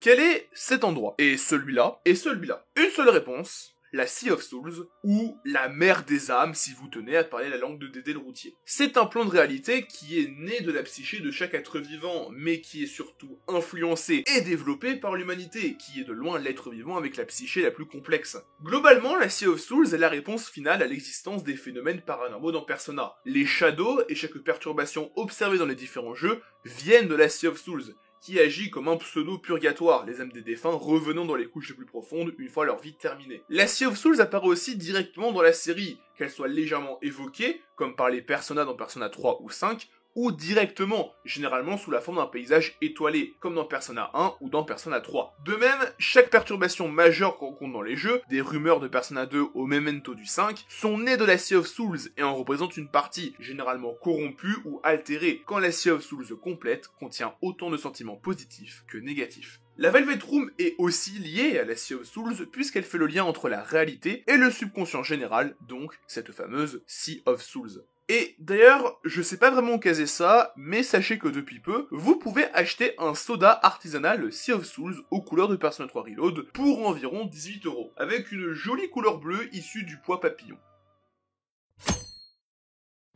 Quel est cet endroit? Et celui-là? Et celui-là? Une seule réponse, la Sea of Souls, ou la mer des âmes si vous tenez à parler la langue de Dédé le routier. C'est un plan de réalité qui est né de la psyché de chaque être vivant, mais qui est surtout influencé et développé par l'humanité, qui est de loin l'être vivant avec la psyché la plus complexe. Globalement, la Sea of Souls est la réponse finale à l'existence des phénomènes paranormaux dans Persona. Les shadows et chaque perturbation observée dans les différents jeux viennent de la Sea of Souls, qui agit comme un pseudo-purgatoire, les âmes des défunts revenant dans les couches les plus profondes une fois leur vie terminée. La Sea of Souls apparaît aussi directement dans la série, qu'elle soit légèrement évoquée, comme par les Persona dans Persona 3 ou 5, ou directement, généralement sous la forme d'un paysage étoilé, comme dans Persona 1 ou dans Persona 3. De même, chaque perturbation majeure qu'on rencontre dans les jeux, des rumeurs de Persona 2 au Memento du 5, sont nées de la Sea of Souls et en représentent une partie, généralement corrompue ou altérée, quand la Sea of Souls complète contient autant de sentiments positifs que négatifs. La Velvet Room est aussi liée à la Sea of Souls puisqu'elle fait le lien entre la réalité et le subconscient général, donc cette fameuse Sea of Souls. Et d'ailleurs, je sais pas vraiment caser ça, mais sachez que depuis peu, vous pouvez acheter un soda artisanal Sea of Souls aux couleurs de Persona 3 Reload pour environ 18€, avec une jolie couleur bleue issue du pois papillon.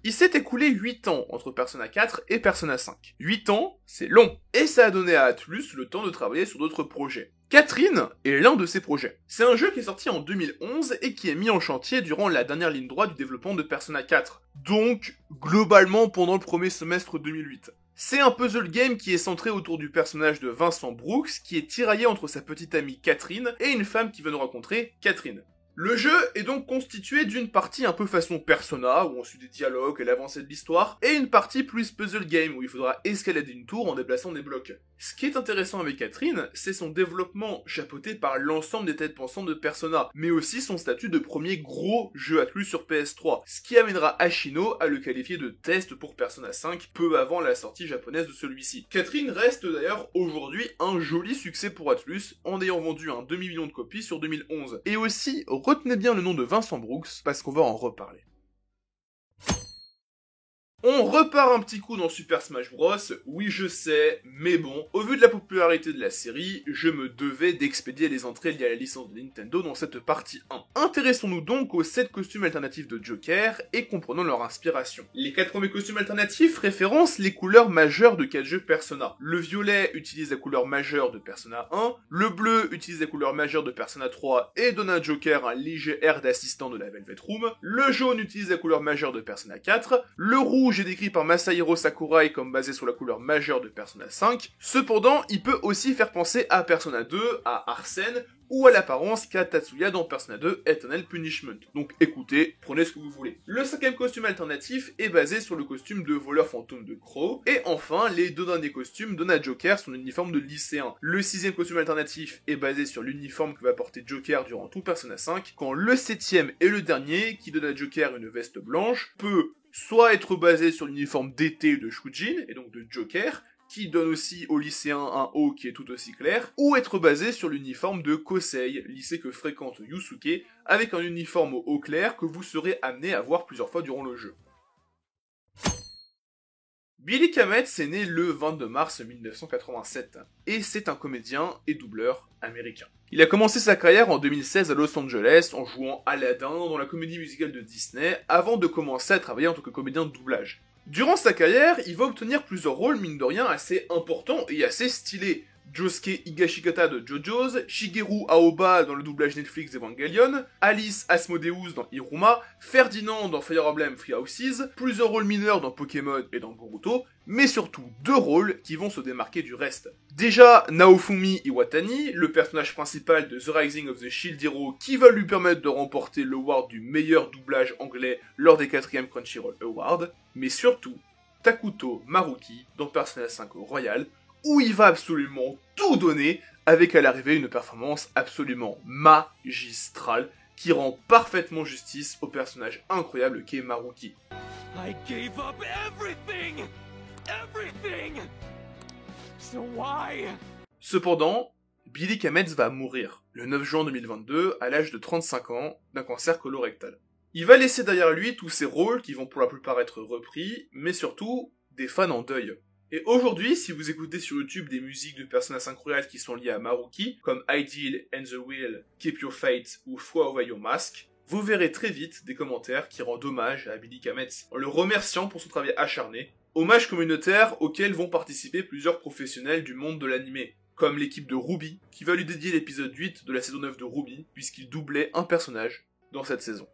Il s'est écoulé 8 ans entre Persona 4 et Persona 5. 8 ans, c'est long, et ça a donné à Atlus le temps de travailler sur d'autres projets. Catherine est l'un de ces projets. C'est un jeu qui est sorti en 2011 et qui est mis en chantier durant la dernière ligne droite du développement de Persona 4, donc globalement pendant le premier semestre 2008. C'est un puzzle game qui est centré autour du personnage de Vincent Brooks, qui est tiraillé entre sa petite amie Catherine et une femme qui veut nous rencontrer, Catherine. Le jeu est donc constitué d'une partie un peu façon Persona, où on suit des dialogues et l'avancée de l'histoire, et une partie plus puzzle game, où il faudra escalader une tour en déplaçant des blocs. Ce qui est intéressant avec Catherine, c'est son développement chapeauté par l'ensemble des têtes pensantes de Persona, mais aussi son statut de premier gros jeu Atlus sur PS3, ce qui amènera Ashino à le qualifier de test pour Persona 5 peu avant la sortie japonaise de celui-ci. Catherine reste d'ailleurs aujourd'hui un joli succès pour Atlus, en ayant vendu un demi-million de copies sur 2011. Et aussi, retenez bien le nom de Vincent Brooks, parce qu'on va en reparler. On repart un petit coup dans Super Smash Bros, oui je sais, mais bon, au vu de la popularité de la série, je me devais d'expédier les entrées liées à la licence de Nintendo dans cette partie 1. Intéressons-nous donc aux 7 costumes alternatifs de Joker et comprenons leur inspiration. Les 4 premiers costumes alternatifs référencent les couleurs majeures de 4 jeux Persona. Le violet utilise la couleur majeure de Persona 1, le bleu utilise la couleur majeure de Persona 3 et donne à Joker un léger air d'assistant de la Velvet Room, le jaune utilise la couleur majeure de Persona 4, le rouge est décrit par Masahiro Sakurai comme basé sur la couleur majeure de Persona 5, cependant il peut aussi faire penser à Persona 2, à Arsène, ou à l'apparence qu'a Tatsuya dans Persona 2 Eternal Punishment. Donc écoutez, prenez ce que vous voulez. Le 5ème costume alternatif est basé sur le costume de voleur fantôme de Crow, et enfin, les 2 derniers costumes donnent à Joker son uniforme de lycéen. Le 6ème costume alternatif est basé sur l'uniforme que va porter Joker durant tout Persona 5, quand le 7ème et le dernier, qui donne à Joker une veste blanche, peut soit être basé sur l'uniforme d'été de Shujin, et donc de Joker, qui donne aussi au lycéen un haut qui est tout aussi clair, ou être basé sur l'uniforme de Kosei, lycée que fréquente Yusuke, avec un uniforme au haut clair que vous serez amené à voir plusieurs fois durant le jeu. Billy Kametz est né le 22 mars 1987, et c'est un comédien et doubleur américain. Il a commencé sa carrière en 2016 à Los Angeles en jouant Aladdin dans la comédie musicale de Disney, avant de commencer à travailler en tant que comédien de doublage. Durant sa carrière, il va obtenir plusieurs rôles mine de rien assez importants et assez stylés. Josuke Higashikata de JoJo's, Shigeru Aoba dans le doublage Netflix Evangelion, Alice Asmodeus dans Iruma, Ferdinand dans Fire Emblem Three Houses, plusieurs rôles mineurs dans Pokémon et dans Boruto, mais surtout 2 rôles qui vont se démarquer du reste. Déjà, Naofumi Iwatani, le personnage principal de The Rising of the Shield Hero, qui va lui permettre de remporter l'award du meilleur doublage anglais lors des 4e Crunchyroll Awards, mais surtout, Takuto Maruki dans Persona 5 Royal, où il va absolument tout donner, avec à l'arrivée une performance absolument magistrale, qui rend parfaitement justice au personnage incroyable qu'est Maruki. I gave up everything! Everything! So why? Cependant, Billy Kametz va mourir, le 9 juin 2022, à l'âge de 35 ans, d'un cancer colorectal. Il va laisser derrière lui tous ses rôles qui vont pour la plupart être repris, mais surtout, des fans en deuil. Et aujourd'hui, si vous écoutez sur YouTube des musiques de Persona 5 Royal qui sont liées à Maruki, comme Ideal and the Will, Keep Your Fate ou Throw Away Your Mask, vous verrez très vite des commentaires qui rendent hommage à Billy Kametz, en le remerciant pour son travail acharné, hommage communautaire auquel vont participer plusieurs professionnels du monde de l'anime, comme l'équipe de Ruby, qui va lui dédier l'épisode 8 de la saison 9 de Ruby, puisqu'il doublait un personnage dans cette saison.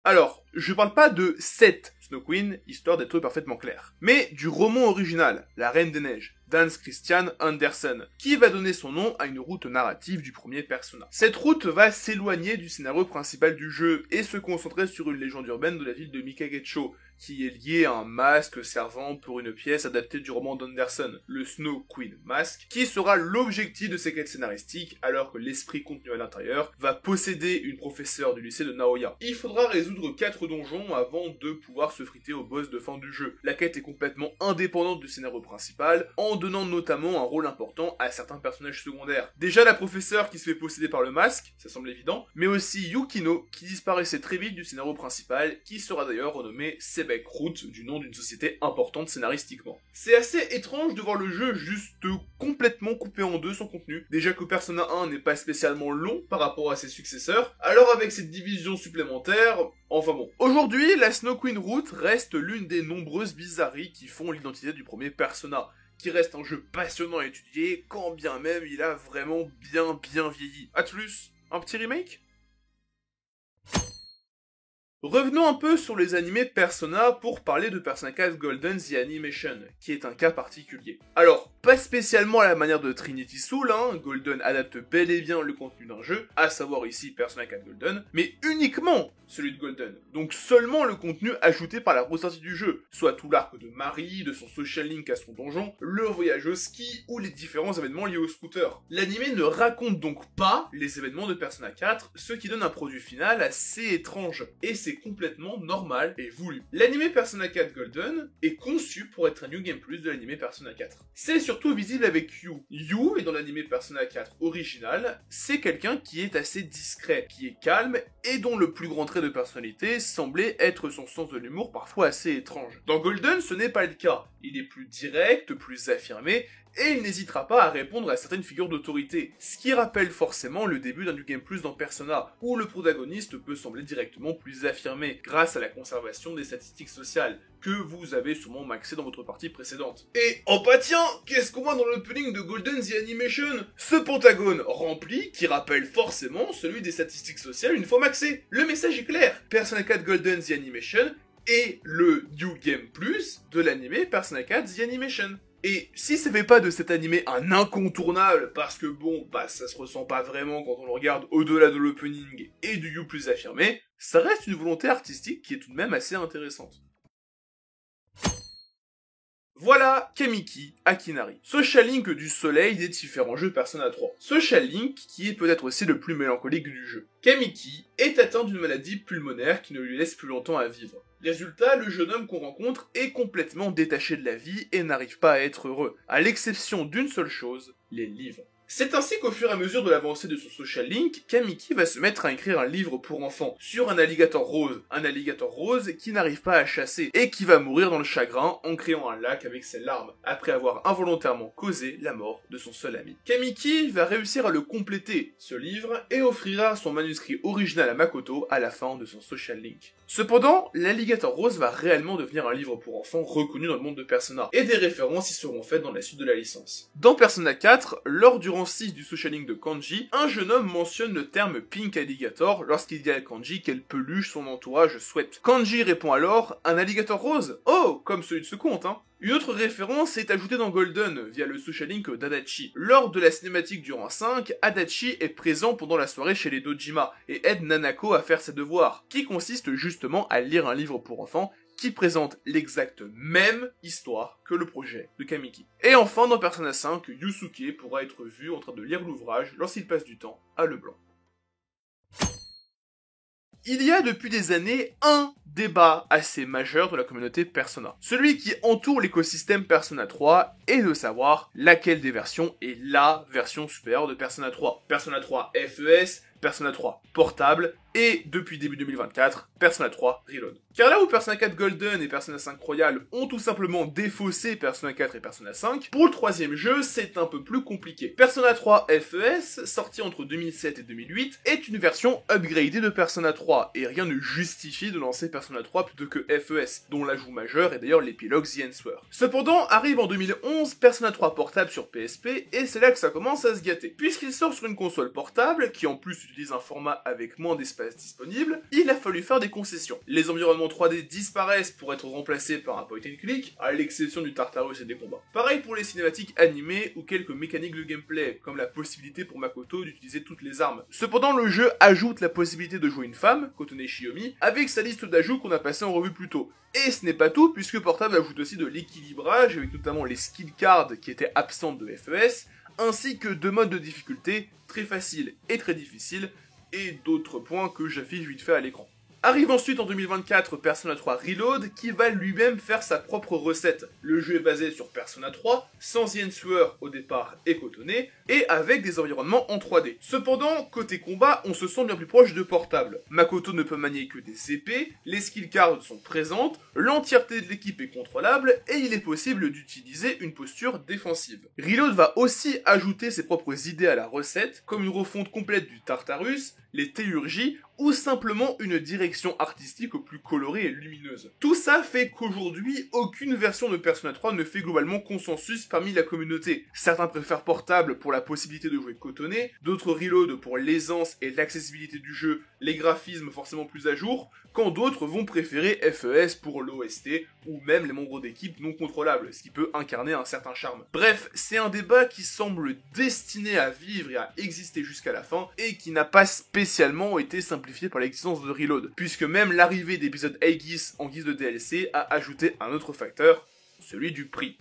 Alors, je parle pas de cette Snow Queen, histoire d'être parfaitement clair, mais du roman original, La Reine des Neiges, d'Hans Christian Andersen, qui va donner son nom à une route narrative du premier Persona. Cette route va s'éloigner du scénario principal du jeu et se concentrer sur une légende urbaine de la ville de Mikagetcho, qui est liée à un masque servant pour une pièce adaptée du roman d'Anderson, le Snow Queen Mask, qui sera l'objectif de ces quêtes scénaristiques, alors que l'esprit contenu à l'intérieur va posséder une professeure du lycée de Naoya. Il faudra résoudre 4 donjons avant de pouvoir se friter au boss de fin du jeu. La quête est complètement indépendante du scénario principal, en donnant notamment un rôle important à certains personnages secondaires. Déjà la professeure qui se fait posséder par le masque, ça semble évident, mais aussi Yukino, qui disparaissait très vite du scénario principal, qui sera d'ailleurs renommé Sebeck Route, du nom d'une société importante scénaristiquement. C'est assez étrange de voir le jeu juste complètement coupé en deux son contenu, déjà que Persona 1 n'est pas spécialement long par rapport à ses successeurs, alors avec cette division supplémentaire, enfin bon. Aujourd'hui, la Snow Queen Route reste l'une des nombreuses bizarreries qui font l'identité du premier Persona, qui reste un jeu passionnant à étudier, quand bien même il a vraiment bien vieilli. Atlus, un petit remake ? Revenons un peu sur les animés Persona pour parler de Persona 4 Golden The Animation, qui est un cas particulier. Alors, pas spécialement à la manière de Trinity Soul, Golden adapte bel et bien le contenu d'un jeu, à savoir ici Persona 4 Golden, mais uniquement celui de Golden, donc seulement le contenu ajouté par la ressortie du jeu, soit tout l'arc de Marie, de son social link à son donjon, le voyage au ski, ou les différents événements liés au scooter. L'animé ne raconte donc pas les événements de Persona 4, ce qui donne un produit final assez étrange, et c'est complètement normal et voulu. L'animé Persona 4 Golden est conçu pour être un New Game Plus de l'animé Persona 4. C'est surtout visible avec Yu. Yu est dans l'anime Persona 4 original, c'est quelqu'un qui est assez discret, qui est calme et dont le plus grand trait de personnalité semblait être son sens de l'humour parfois assez étrange. Dans Golden, ce n'est pas le cas. Il est plus direct, plus affirmé, et il n'hésitera pas à répondre à certaines figures d'autorité, ce qui rappelle forcément le début d'un New Game Plus dans Persona, où le protagoniste peut sembler directement plus affirmé, grâce à la conservation des statistiques sociales, que vous avez sûrement maxé dans votre partie précédente. Et oh bah tiens, qu'est-ce qu'on voit dans l'opening de Golden The Animation? Ce pentagone rempli qui rappelle forcément celui des statistiques sociales une fois maxé. Le message est clair, Persona 4 Golden The Animation est le New Game Plus de l'anime Persona 4 The Animation. Et si ça fait pas de cet animé un incontournable, parce que bon, bah ça se ressent pas vraiment quand on le regarde au-delà de l'opening et du You plus affirmé, ça reste une volonté artistique qui est tout de même assez intéressante. Voilà Kamiki Akinari, Social Link du soleil des différents jeux Persona 3. Social Link qui est peut-être aussi le plus mélancolique du jeu. Kamiki est atteint d'une maladie pulmonaire qui ne lui laisse plus longtemps à vivre. Résultat, le jeune homme qu'on rencontre est complètement détaché de la vie et n'arrive pas à être heureux, à l'exception d'une seule chose, les livres. C'est ainsi qu'au fur et à mesure de l'avancée de son Social Link, Kamiki va se mettre à écrire un livre pour enfants sur un alligator rose qui n'arrive pas à chasser et qui va mourir dans le chagrin en créant un lac avec ses larmes, après avoir involontairement causé la mort de son seul ami. Kamiki va réussir à le compléter, ce livre, et offrira son manuscrit original à Makoto à la fin de son Social Link. Cependant, l'alligator rose va réellement devenir un livre pour enfants reconnu dans le monde de Persona, et des références y seront faites dans la suite de la licence. Dans Persona 4, lors du rang 6 du Social Link de Kanji, un jeune homme mentionne le terme Pink Alligator lorsqu'il dit à Kanji quelle peluche son entourage souhaite. Kanji répond alors « Un alligator rose ? Oh, comme celui de ce conte, hein !» Une autre référence est ajoutée dans Golden via le Social Link d'Adachi. Lors de la cinématique du rang 5, Adachi est présent pendant la soirée chez les Dojima et aide Nanako à faire ses devoirs, qui consiste justement à lire un livre pour enfants qui présente l'exacte même histoire que le projet de Kamiki. Et enfin, dans Persona 5, Yusuke pourra être vu en train de lire l'ouvrage lorsqu'il passe du temps à Leblanc. Il y a depuis des années un débat assez majeur de la communauté Persona. Celui qui entoure l'écosystème Persona 3 est de savoir laquelle des versions est la version supérieure de Persona 3. Persona 3 FES, Persona 3 portable, et depuis début 2024, Persona 3 Reload. Car là où Persona 4 Golden et Persona 5 Royal ont tout simplement défaussé Persona 4 et Persona 5, pour le troisième jeu, c'est un peu plus compliqué. Persona 3 FES, sorti entre 2007 et 2008, est une version upgradée de Persona 3, et rien ne justifie de lancer Persona 3 plutôt que FES, dont l'ajout majeur est d'ailleurs l'épilogue The Answer. Cependant, arrive en 2011 Persona 3 portable sur PSP, et c'est là que ça commence à se gâter. Puisqu'il sort sur une console portable, qui en plus utilise un format avec moins d'espace disponible, il a fallu faire des concessions. Les environnements 3D disparaissent pour être remplacés par un point and click, à l'exception du Tartarus et des combats. Pareil pour les cinématiques animées ou quelques mécaniques de gameplay, comme la possibilité pour Makoto d'utiliser toutes les armes. Cependant, le jeu ajoute la possibilité de jouer une femme, Kotone Shiomi, avec sa liste d'ajouts qu'on a passé en revue plus tôt. Et ce n'est pas tout, puisque Portable ajoute aussi de l'équilibrage, avec notamment les skill cards qui étaient absentes de FES, ainsi que deux modes de difficulté, très facile et très difficile, et d'autres points que j'affiche vite fait à l'écran. Arrive ensuite en 2024 Persona 3 Reload qui va lui-même faire sa propre recette. Le jeu est basé sur Persona 3, sans Yen Sueur au départ et Kotone, et avec des environnements en 3D. Cependant, côté combat, on se sent bien plus proche de Portable. Makoto ne peut manier que des épées, les skill cards sont présentes, l'entièreté de l'équipe est contrôlable, et il est possible d'utiliser une posture défensive. Reload va aussi ajouter ses propres idées à la recette, comme une refonte complète du Tartarus, les théurgies, ou simplement une direction artistique plus colorée et lumineuse. Tout ça fait qu'aujourd'hui, aucune version de Persona 3 ne fait globalement consensus parmi la communauté. Certains préfèrent Portable pour la possibilité de jouer Kotone, d'autres Reload pour l'aisance et l'accessibilité du jeu, les graphismes forcément plus à jour, quand d'autres vont préférer FES pour l'OST, ou même les membres d'équipe non contrôlables, ce qui peut incarner un certain charme. Bref, c'est un débat qui semble destiné à vivre et à exister jusqu'à la fin, et qui n'a pas spécialement été simplifié par l'existence de Reload, puisque même l'arrivée d'épisode Aegis en guise de DLC a ajouté un autre facteur, celui du prix.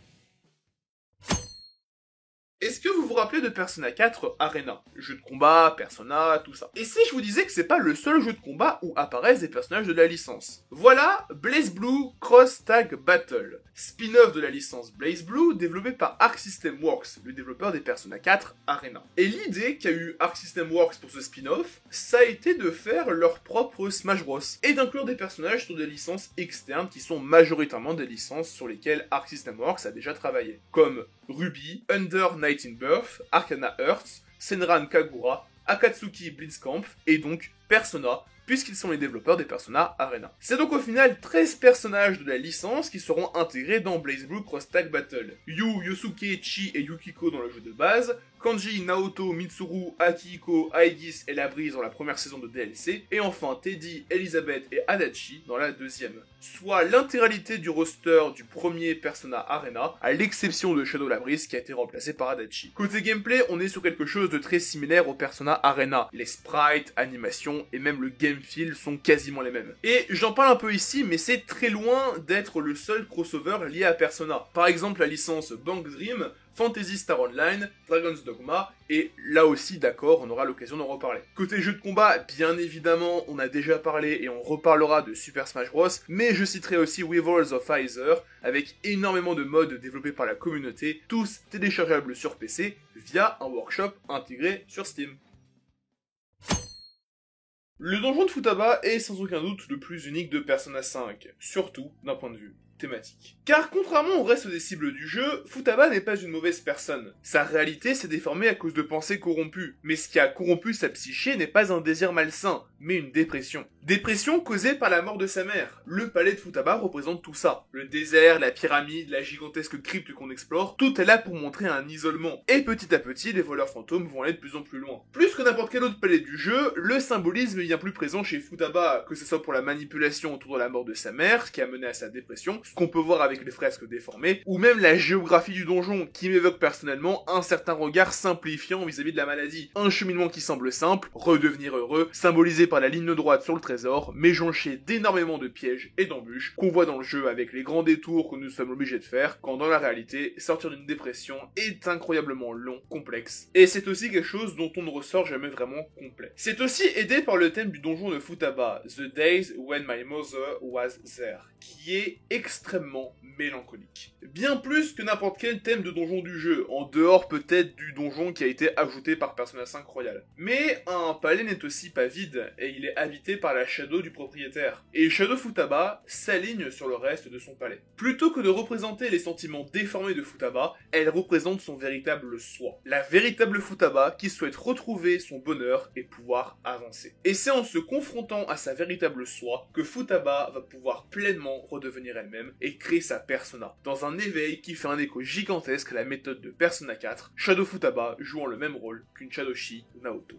Et Est-ce que vous vous rappelez de Persona 4 Arena? Jeu de combat, Persona, tout ça. Et si je vous disais que c'est pas le seul jeu de combat où apparaissent des personnages de la licence? Voilà BlazBlue Cross Tag Battle, spin-off de la licence BlazBlue développé par Arc System Works, le développeur des Persona 4 Arena. Et l'idée qu'a eu Arc System Works pour ce spin-off, ça a été de faire leur propre Smash Bros. Et d'inclure des personnages sur des licences externes qui sont majoritairement des licences sur lesquelles Arc System Works a déjà travaillé, comme Ruby, Under Night in Birth, Arcana Hearts, Senran Kagura, Akatsuki Blitzkampf et donc Persona, puisqu'ils sont les développeurs des Persona Arena. C'est donc au final 13 personnages de la licence qui seront intégrés dans BlazBlue Cross Tag Battle. Yu, Yosuke, Chi et Yukiko dans le jeu de base, Kanji, Naoto, Mitsuru, Akihiko, Aegis et Labrise dans la première saison de DLC, et enfin Teddy, Elizabeth et Adachi dans la deuxième. Soit l'intégralité du roster du premier Persona Arena, à l'exception de Shadow Labrise qui a été remplacé par Adachi. Côté gameplay, on est sur quelque chose de très similaire au Persona Arena. Les sprites, animations et même le game feel sont quasiment les mêmes. Et j'en parle un peu ici, mais c'est très loin d'être le seul crossover lié à Persona. Par exemple la licence Bank Dream, Fantasy Star Online, Dragon's Dogma, et là aussi, d'accord, on aura l'occasion d'en reparler. Côté jeu de combat, bien évidemment, on a déjà parlé et on reparlera de Super Smash Bros, mais je citerai aussi Weavers of Aether, avec énormément de modes développés par la communauté, tous téléchargeables sur PC, via un workshop intégré sur Steam. Le donjon de Futaba est sans aucun doute le plus unique de Persona 5, surtout d'un point de vue thématique. Car contrairement au reste des cibles du jeu, Futaba n'est pas une mauvaise personne. Sa réalité s'est déformée à cause de pensées corrompues, mais ce qui a corrompu sa psyché n'est pas un désir malsain, mais une dépression. Dépression causée par la mort de sa mère. Le palais de Futaba représente tout ça. Le désert, la pyramide, la gigantesque crypte qu'on explore, tout est là pour montrer un isolement. Et petit à petit, les voleurs fantômes vont aller de plus en plus loin. Plus que n'importe quel autre palais du jeu, le symbolisme est bien plus présent chez Futaba, que ce soit pour la manipulation autour de la mort de sa mère, ce qui a mené à sa dépression, ce qu'on peut voir avec les fresques déformées, ou même la géographie du donjon, qui m'évoque personnellement un certain regard simplifiant vis-à-vis de la maladie. Un cheminement qui semble simple, redevenir heureux, symbolisé par la ligne droite sur le trésor, mais jonché d'énormément de pièges et d'embûches qu'on voit dans le jeu avec les grands détours que nous sommes obligés de faire, quand dans la réalité, sortir d'une dépression est incroyablement long, complexe. Et c'est aussi quelque chose dont on ne ressort jamais vraiment complet. C'est aussi aidé par le thème du donjon de Futaba, The Days When My Mother Was There, qui est extrêmement mélancolique. Bien plus que n'importe quel thème de donjon du jeu, en dehors peut-être du donjon qui a été ajouté par Persona 5 Royal. Mais un palais n'est aussi pas vide, et il est habité par la Shadow du propriétaire. Et Shadow Futaba s'aligne sur le reste de son palais. Plutôt que de représenter les sentiments déformés de Futaba, elle représente son véritable soi. La véritable Futaba qui souhaite retrouver son bonheur et pouvoir avancer. Et c'est en se confrontant à sa véritable soi que Futaba va pouvoir pleinement redevenir elle-même et créer sa persona, dans un éveil qui fait un écho gigantesque à la méthode de Persona 4, Shadow Futaba jouant le même rôle qu'une Shadoshi Naoto.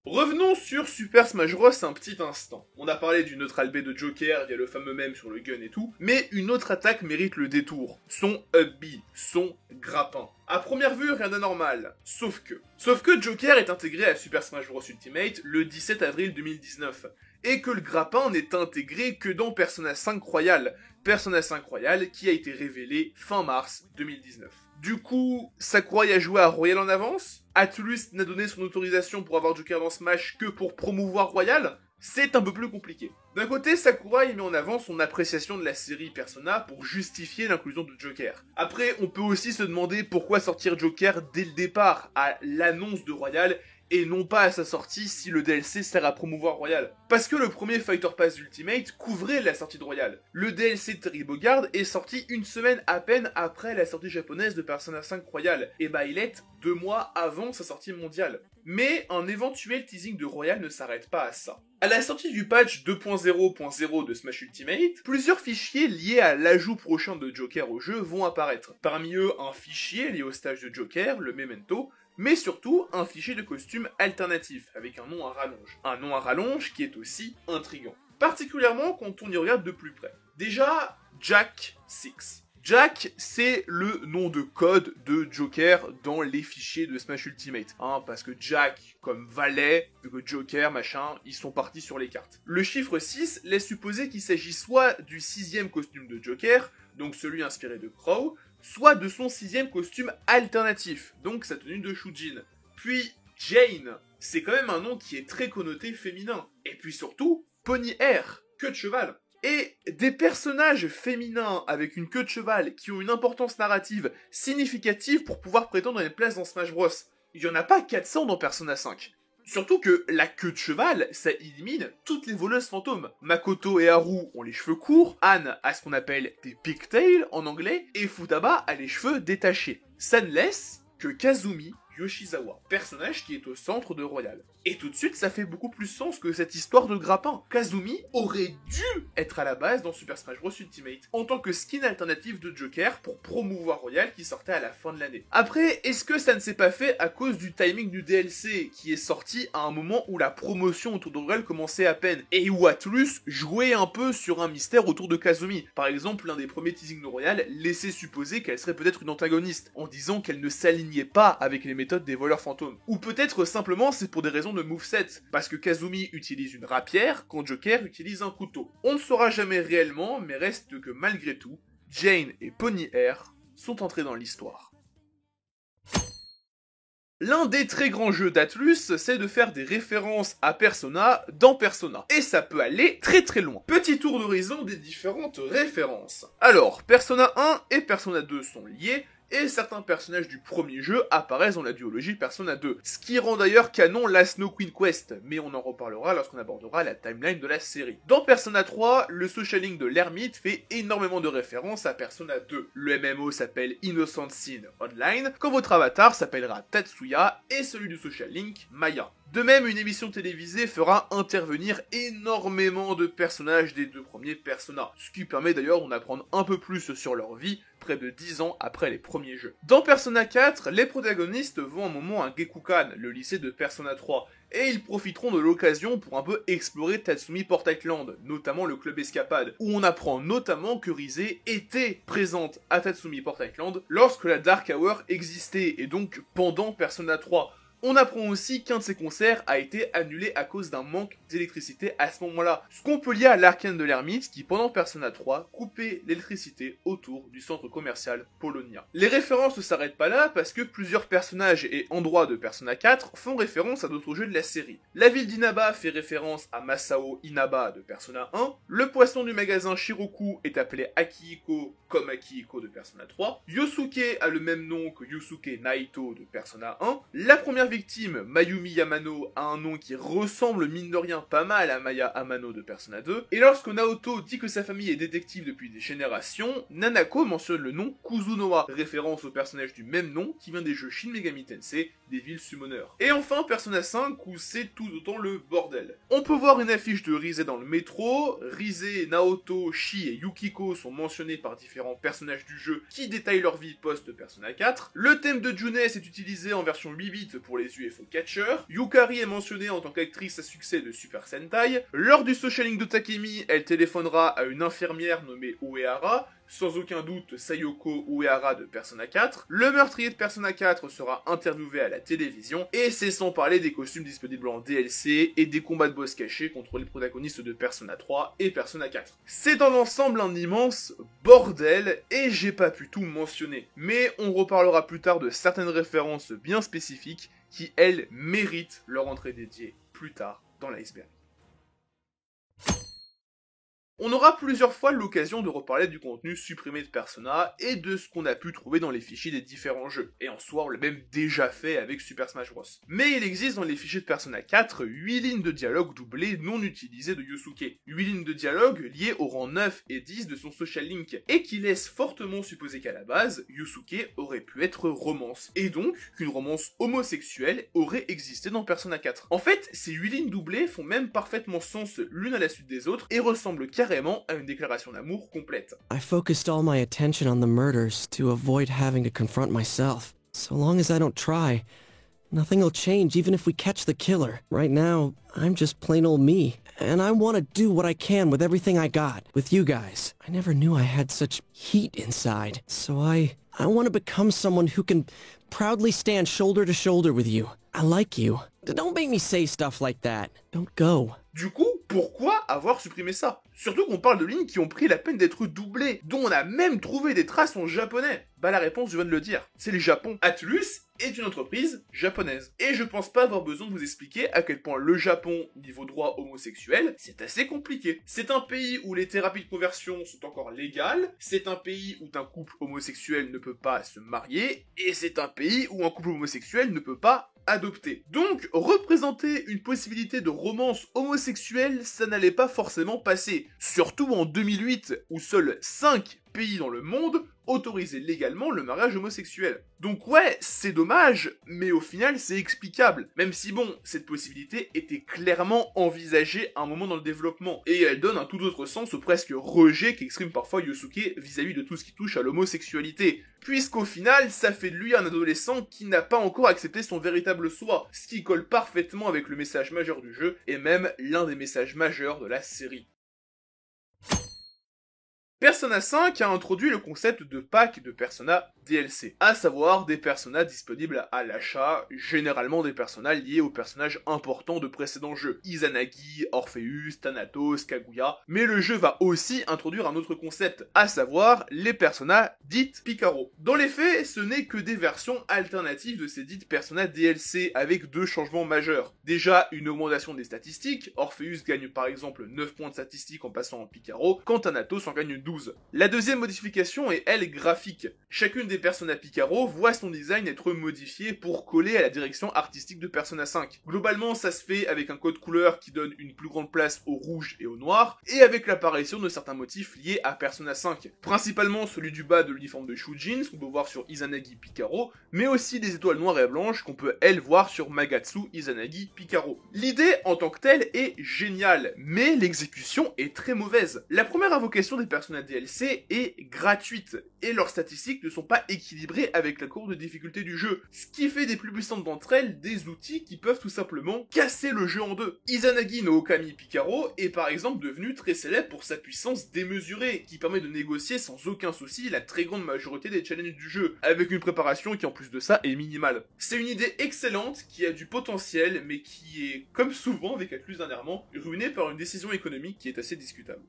Revenons sur Super Smash Bros un petit instant. On a parlé du neutral B de Joker via le fameux mème sur le gun et tout, mais une autre attaque mérite le détour. Son up B, son grappin. À première vue, rien d'anormal. Sauf que Joker est intégré à Super Smash Bros Ultimate le 17 avril 2019. Et que le grappin n'est intégré que dans Persona 5 Royal. Persona 5 Royal qui a été révélé fin mars 2019. Du coup, Sakurai a joué à Royal en avance? Atlus n'a donné son autorisation pour avoir Joker dans Smash que pour promouvoir Royal? C'est un peu plus compliqué. D'un côté, Sakurai met en avant son appréciation de la série Persona pour justifier l'inclusion de Joker. Après, on peut aussi se demander pourquoi sortir Joker dès le départ, à l'annonce de Royal, et non pas à sa sortie si le DLC sert à promouvoir Royal. Parce que le premier Fighter Pass Ultimate couvrait la sortie de Royal. Le DLC de Terry Bogard est sorti une semaine à peine après la sortie japonaise de Persona 5 Royal, et bah il est 2 mois avant sa sortie mondiale. Mais un éventuel teasing de Royal ne s'arrête pas à ça. À la sortie du patch 2.0.0 de Smash Ultimate, plusieurs fichiers liés à l'ajout prochain de Joker au jeu vont apparaître. Parmi eux, un fichier lié au stage de Joker, le Memento, mais surtout un fichier de costume alternatif, avec un nom à rallonge. Un nom à rallonge qui est aussi intriguant. Particulièrement quand on y regarde de plus près. Déjà, Jack 6. Jack, c'est le nom de code de Joker dans les fichiers de Smash Ultimate. Parce que Jack, comme valet, vu que Joker, machin, ils sont partis sur les cartes. Le chiffre 6 laisse supposer qu'il s'agit soit du 6e costume de Joker, donc celui inspiré de Crow, soit de son 6ème costume alternatif, donc sa tenue de Shujin. Puis Jane, c'est quand même un nom qui est très connoté féminin. Et puis surtout, Pony Air, queue de cheval. Et des personnages féminins avec une queue de cheval qui ont une importance narrative significative pour pouvoir prétendre à une place dans Smash Bros. Il y en a pas 400 dans Persona 5. Surtout que la queue de cheval, ça élimine toutes les voleuses fantômes. Makoto et Haru ont les cheveux courts, Anne a ce qu'on appelle des pigtails en anglais, et Futaba a les cheveux détachés. Ça ne laisse que Kazumi Yoshizawa, personnage qui est au centre de Royal. Et tout de suite, ça fait beaucoup plus sens que cette histoire de grappin. Kazumi aurait dû être à la base dans Super Smash Bros Ultimate, en tant que skin alternative de Joker pour promouvoir Royal qui sortait à la fin de l'année. Après, est-ce que ça ne s'est pas fait à cause du timing du DLC, qui est sorti à un moment où la promotion autour de Royal commençait à peine, et où Atlus jouait un peu sur un mystère autour de Kazumi. Par exemple, l'un des premiers teasings de Royal laissait supposer qu'elle serait peut-être une antagoniste, en disant qu'elle ne s'alignait pas avec les méthodes des voleurs fantômes. Ou peut-être simplement c'est pour des raisons de moveset, parce que Kazumi utilise une rapière quand Joker utilise un couteau. On ne saura jamais réellement, mais reste que malgré tout, Jane et Pony Air sont entrés dans l'histoire. L'un des très grands jeux d'Atlus, c'est de faire des références à Persona dans Persona. Et ça peut aller très très loin. Petit tour d'horizon des différentes références. Alors, Persona 1 et Persona 2 sont liés, et certains personnages du premier jeu apparaissent dans la duologie Persona 2, ce qui rend d'ailleurs canon la Snow Queen Quest, mais on en reparlera lorsqu'on abordera la timeline de la série. Dans Persona 3, le social link de l'ermite fait énormément de références à Persona 2. Le MMO s'appelle Innocent Sin Online, quand votre avatar s'appellera Tatsuya, et celui du social link Maya. De même, une émission télévisée fera intervenir énormément de personnages des deux premiers Persona, ce qui permet d'ailleurs d'en apprendre un peu plus sur leur vie, près de 10 ans après les premiers jeux. Dans Persona 4, les protagonistes vont un moment à Gekukan, le lycée de Persona 3, et ils profiteront de l'occasion pour un peu explorer Tatsumi Port Island, notamment le club escapade, où on apprend notamment que Rise était présente à Tatsumi Port Island lorsque la Dark Hour existait, et donc pendant Persona 3. On apprend aussi qu'un de ses concerts a été annulé à cause d'un manque d'électricité à ce moment-là. Ce qu'on peut lier à l'arcane de l'ermite qui, pendant Persona 3, coupait l'électricité autour du centre commercial Polonia. Les références ne s'arrêtent pas là parce que plusieurs personnages et endroits de Persona 4 font référence à d'autres jeux de la série. La ville d'Inaba fait référence à Masao Inaba de Persona 1. Le poisson du magasin Shiroku est appelé Akihiko comme Akihiko de Persona 3. Yosuke a le même nom que Yusuke Naito de Persona 1. La première victime, Mayumi Yamano, a un nom qui ressemble mine de rien pas mal à Maya Amano de Persona 2, et lorsque Naoto dit que sa famille est détective depuis des générations, Nanako mentionne le nom Kuzunoha, référence au personnage du même nom qui vient des jeux Shin Megami Tensei, des villes Summoner. Et enfin Persona 5 où c'est tout autant le bordel. On peut voir une affiche de Rise dans le métro, Rise, Naoto, Shi et Yukiko sont mentionnés par différents personnages du jeu qui détaillent leur vie post-Persona 4, le thème de Junes est utilisé en version 8 bits pour les UFO Catchers, Yukari est mentionnée en tant qu'actrice à succès de Super Sentai, lors du social link de Takemi, elle téléphonera à une infirmière nommée Uehara, sans aucun doute Sayoko Uehara de Persona 4, le meurtrier de Persona 4 sera interviewé à la télévision, et c'est sans parler des costumes disponibles en DLC et des combats de boss cachés contre les protagonistes de Persona 3 et Persona 4. C'est dans l'ensemble un immense bordel, et j'ai pas pu tout mentionner, mais on reparlera plus tard de certaines références bien spécifiques qui, elles, méritent leur entrée dédiée plus tard dans l'iceberg. On aura plusieurs fois l'occasion de reparler du contenu supprimé de Persona et de ce qu'on a pu trouver dans les fichiers des différents jeux, et en soi on l'a même déjà fait avec Super Smash Bros. Mais il existe dans les fichiers de Persona 4 8 lignes de dialogue doublées non utilisées de Yosuke, 8 lignes de dialogue liées au rang 9 et 10 de son social link, et qui laissent fortement supposer qu'à la base, Yosuke aurait pu être romance, et donc qu'une romance homosexuelle aurait existé dans Persona 4. En fait, ces 8 lignes doublées font même parfaitement sens l'une à la suite des autres, et ressemblent carrément à une déclaration d'amour complète. I focused all my attention on the murders to avoid having to confront myself. So long as I don't try, nothing will change even if we catch the killer. Right now, I'm just plain old me. And I want to do what I can with everything I got, with you guys. I never knew I had such heat inside. So I want to become someone who can proudly stand shoulder to shoulder with you. I like you. Don't make me say stuff like that. Don't go. Du coup, Pourquoi avoir supprimé ça? Surtout qu'on parle de lignes qui ont pris la peine d'être doublées, dont on a même trouvé des traces en japonais. Bah la réponse, je viens de le dire, c'est le Japon. Atlus est une entreprise japonaise. Et je pense pas avoir besoin de vous expliquer à quel point le Japon, niveau droit homosexuel, c'est assez compliqué. C'est un pays où les thérapies de conversion sont encore légales, c'est un pays où un couple homosexuel ne peut pas se marier, et c'est un pays où un couple homosexuel ne peut pas adopter. Donc, représenter une possibilité de romance homosexuelle, ça n'allait pas forcément passer. Surtout en 2008, où seuls 5 pays dans le monde autorisaient légalement le mariage homosexuel. Donc ouais, c'est dommage, mais au final c'est explicable. Même si bon, cette possibilité était clairement envisagée à un moment dans le développement, et elle donne un tout autre sens au presque rejet qu'exprime parfois Yosuke vis-à-vis de tout ce qui touche à l'homosexualité. Puisqu'au final, ça fait de lui un adolescent qui n'a pas encore accepté son véritable soi, ce qui colle parfaitement avec le message majeur du jeu, et même l'un des messages majeurs de la série. Persona 5 a introduit le concept de pack de Persona DLC, à savoir des personnages disponibles à l'achat, généralement des personnages liés aux personnages importants de précédents jeux, Izanagi, Orpheus, Thanatos, Kaguya, mais le jeu va aussi introduire un autre concept, à savoir les personnages dites Picaro. Dans les faits, ce n'est que des versions alternatives de ces dites Persona DLC, avec 2 changements majeurs. Déjà, une augmentation des statistiques, Orpheus gagne par exemple 9 points de statistiques en passant en Picaro, quand Thanatos en gagne 12. La deuxième modification est, elle, graphique. Chacune des Persona Picaro voit son design être modifié pour coller à la direction artistique de Persona 5. Globalement, ça se fait avec un code couleur qui donne une plus grande place au rouge et au noir, et avec l'apparition de certains motifs liés à Persona 5. Principalement celui du bas de l'uniforme de Shujin, qu'on peut voir sur Izanagi Picaro, mais aussi des étoiles noires et blanches qu'on peut, elles, voir sur Magatsu Izanagi Picaro. L'idée, en tant que telle, est géniale, mais l'exécution est très mauvaise. La première invocation des Persona DLC est gratuite, et leurs statistiques ne sont pas équilibrées avec la courbe de difficulté du jeu, ce qui fait des plus puissantes d'entre elles des outils qui peuvent tout simplement casser le jeu en deux. Izanagi no Okami Picaro est par exemple devenu très célèbre pour sa puissance démesurée, qui permet de négocier sans aucun souci la très grande majorité des challenges du jeu, avec une préparation qui en plus de ça est minimale. C'est une idée excellente qui a du potentiel, mais qui est, comme souvent avec Atlus dernièrement, ruinée par une décision économique qui est assez discutable.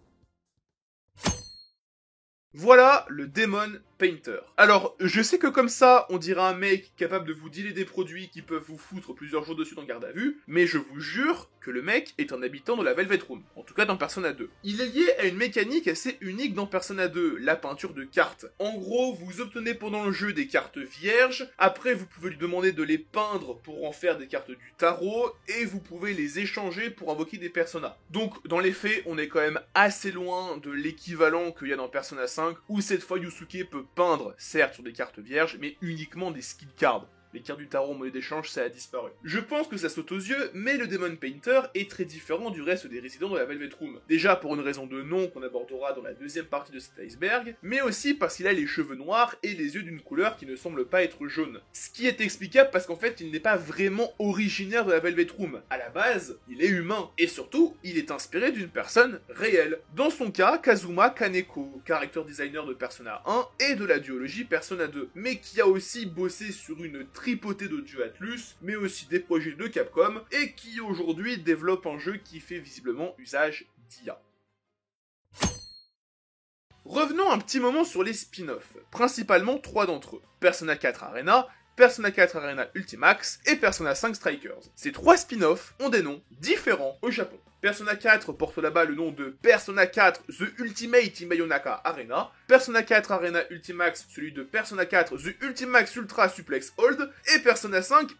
Voilà le Demon Painter. Alors, je sais que comme ça, on dirait un mec capable de vous dealer des produits qui peuvent vous foutre plusieurs jours dessus dans garde à vue, mais je vous jure que le mec est un habitant de la Velvet Room, en tout cas dans Persona 2. Il est lié à une mécanique assez unique dans Persona 2, la peinture de cartes. En gros, vous obtenez pendant le jeu des cartes vierges, après vous pouvez lui demander de les peindre pour en faire des cartes du tarot, et vous pouvez les échanger pour invoquer des personas. Donc, dans les faits, on est quand même assez loin de l'équivalent qu'il y a dans Persona 5, où cette fois Yusuke peut peindre, certes sur des cartes vierges, mais uniquement des skill cards. Les cartes du tarot en monnaie d'échange, ça a disparu. Je pense que ça saute aux yeux, mais le Demon Painter est très différent du reste des résidents de la Velvet Room. Déjà pour une raison de nom qu'on abordera dans la deuxième partie de cet iceberg, mais aussi parce qu'il a les cheveux noirs et les yeux d'une couleur qui ne semble pas être jaune. Ce qui est explicable parce qu'en fait, il n'est pas vraiment originaire de la Velvet Room. À la base, il est humain. Et surtout, il est inspiré d'une personne réelle. Dans son cas, Kazuma Kaneko, character designer de Persona 1 et de la duologie Persona 2, mais qui a aussi bossé sur une tripotée de dieux Atlus, mais aussi des projets de Capcom, et qui aujourd'hui développe un jeu qui fait visiblement usage d'IA. Revenons un petit moment sur les spin-offs, principalement 3 d'entre eux. Persona 4 Arena, Persona 4 Arena Ultimax et Persona 5 Strikers. Ces 3 spin-offs ont des noms différents au Japon. Persona 4 porte là-bas le nom de Persona 4 The Ultimate Mayonaka Arena, Persona 4 Arena Ultimax celui de Persona 4 The Ultimax Ultra Suplex Hold, et Persona 5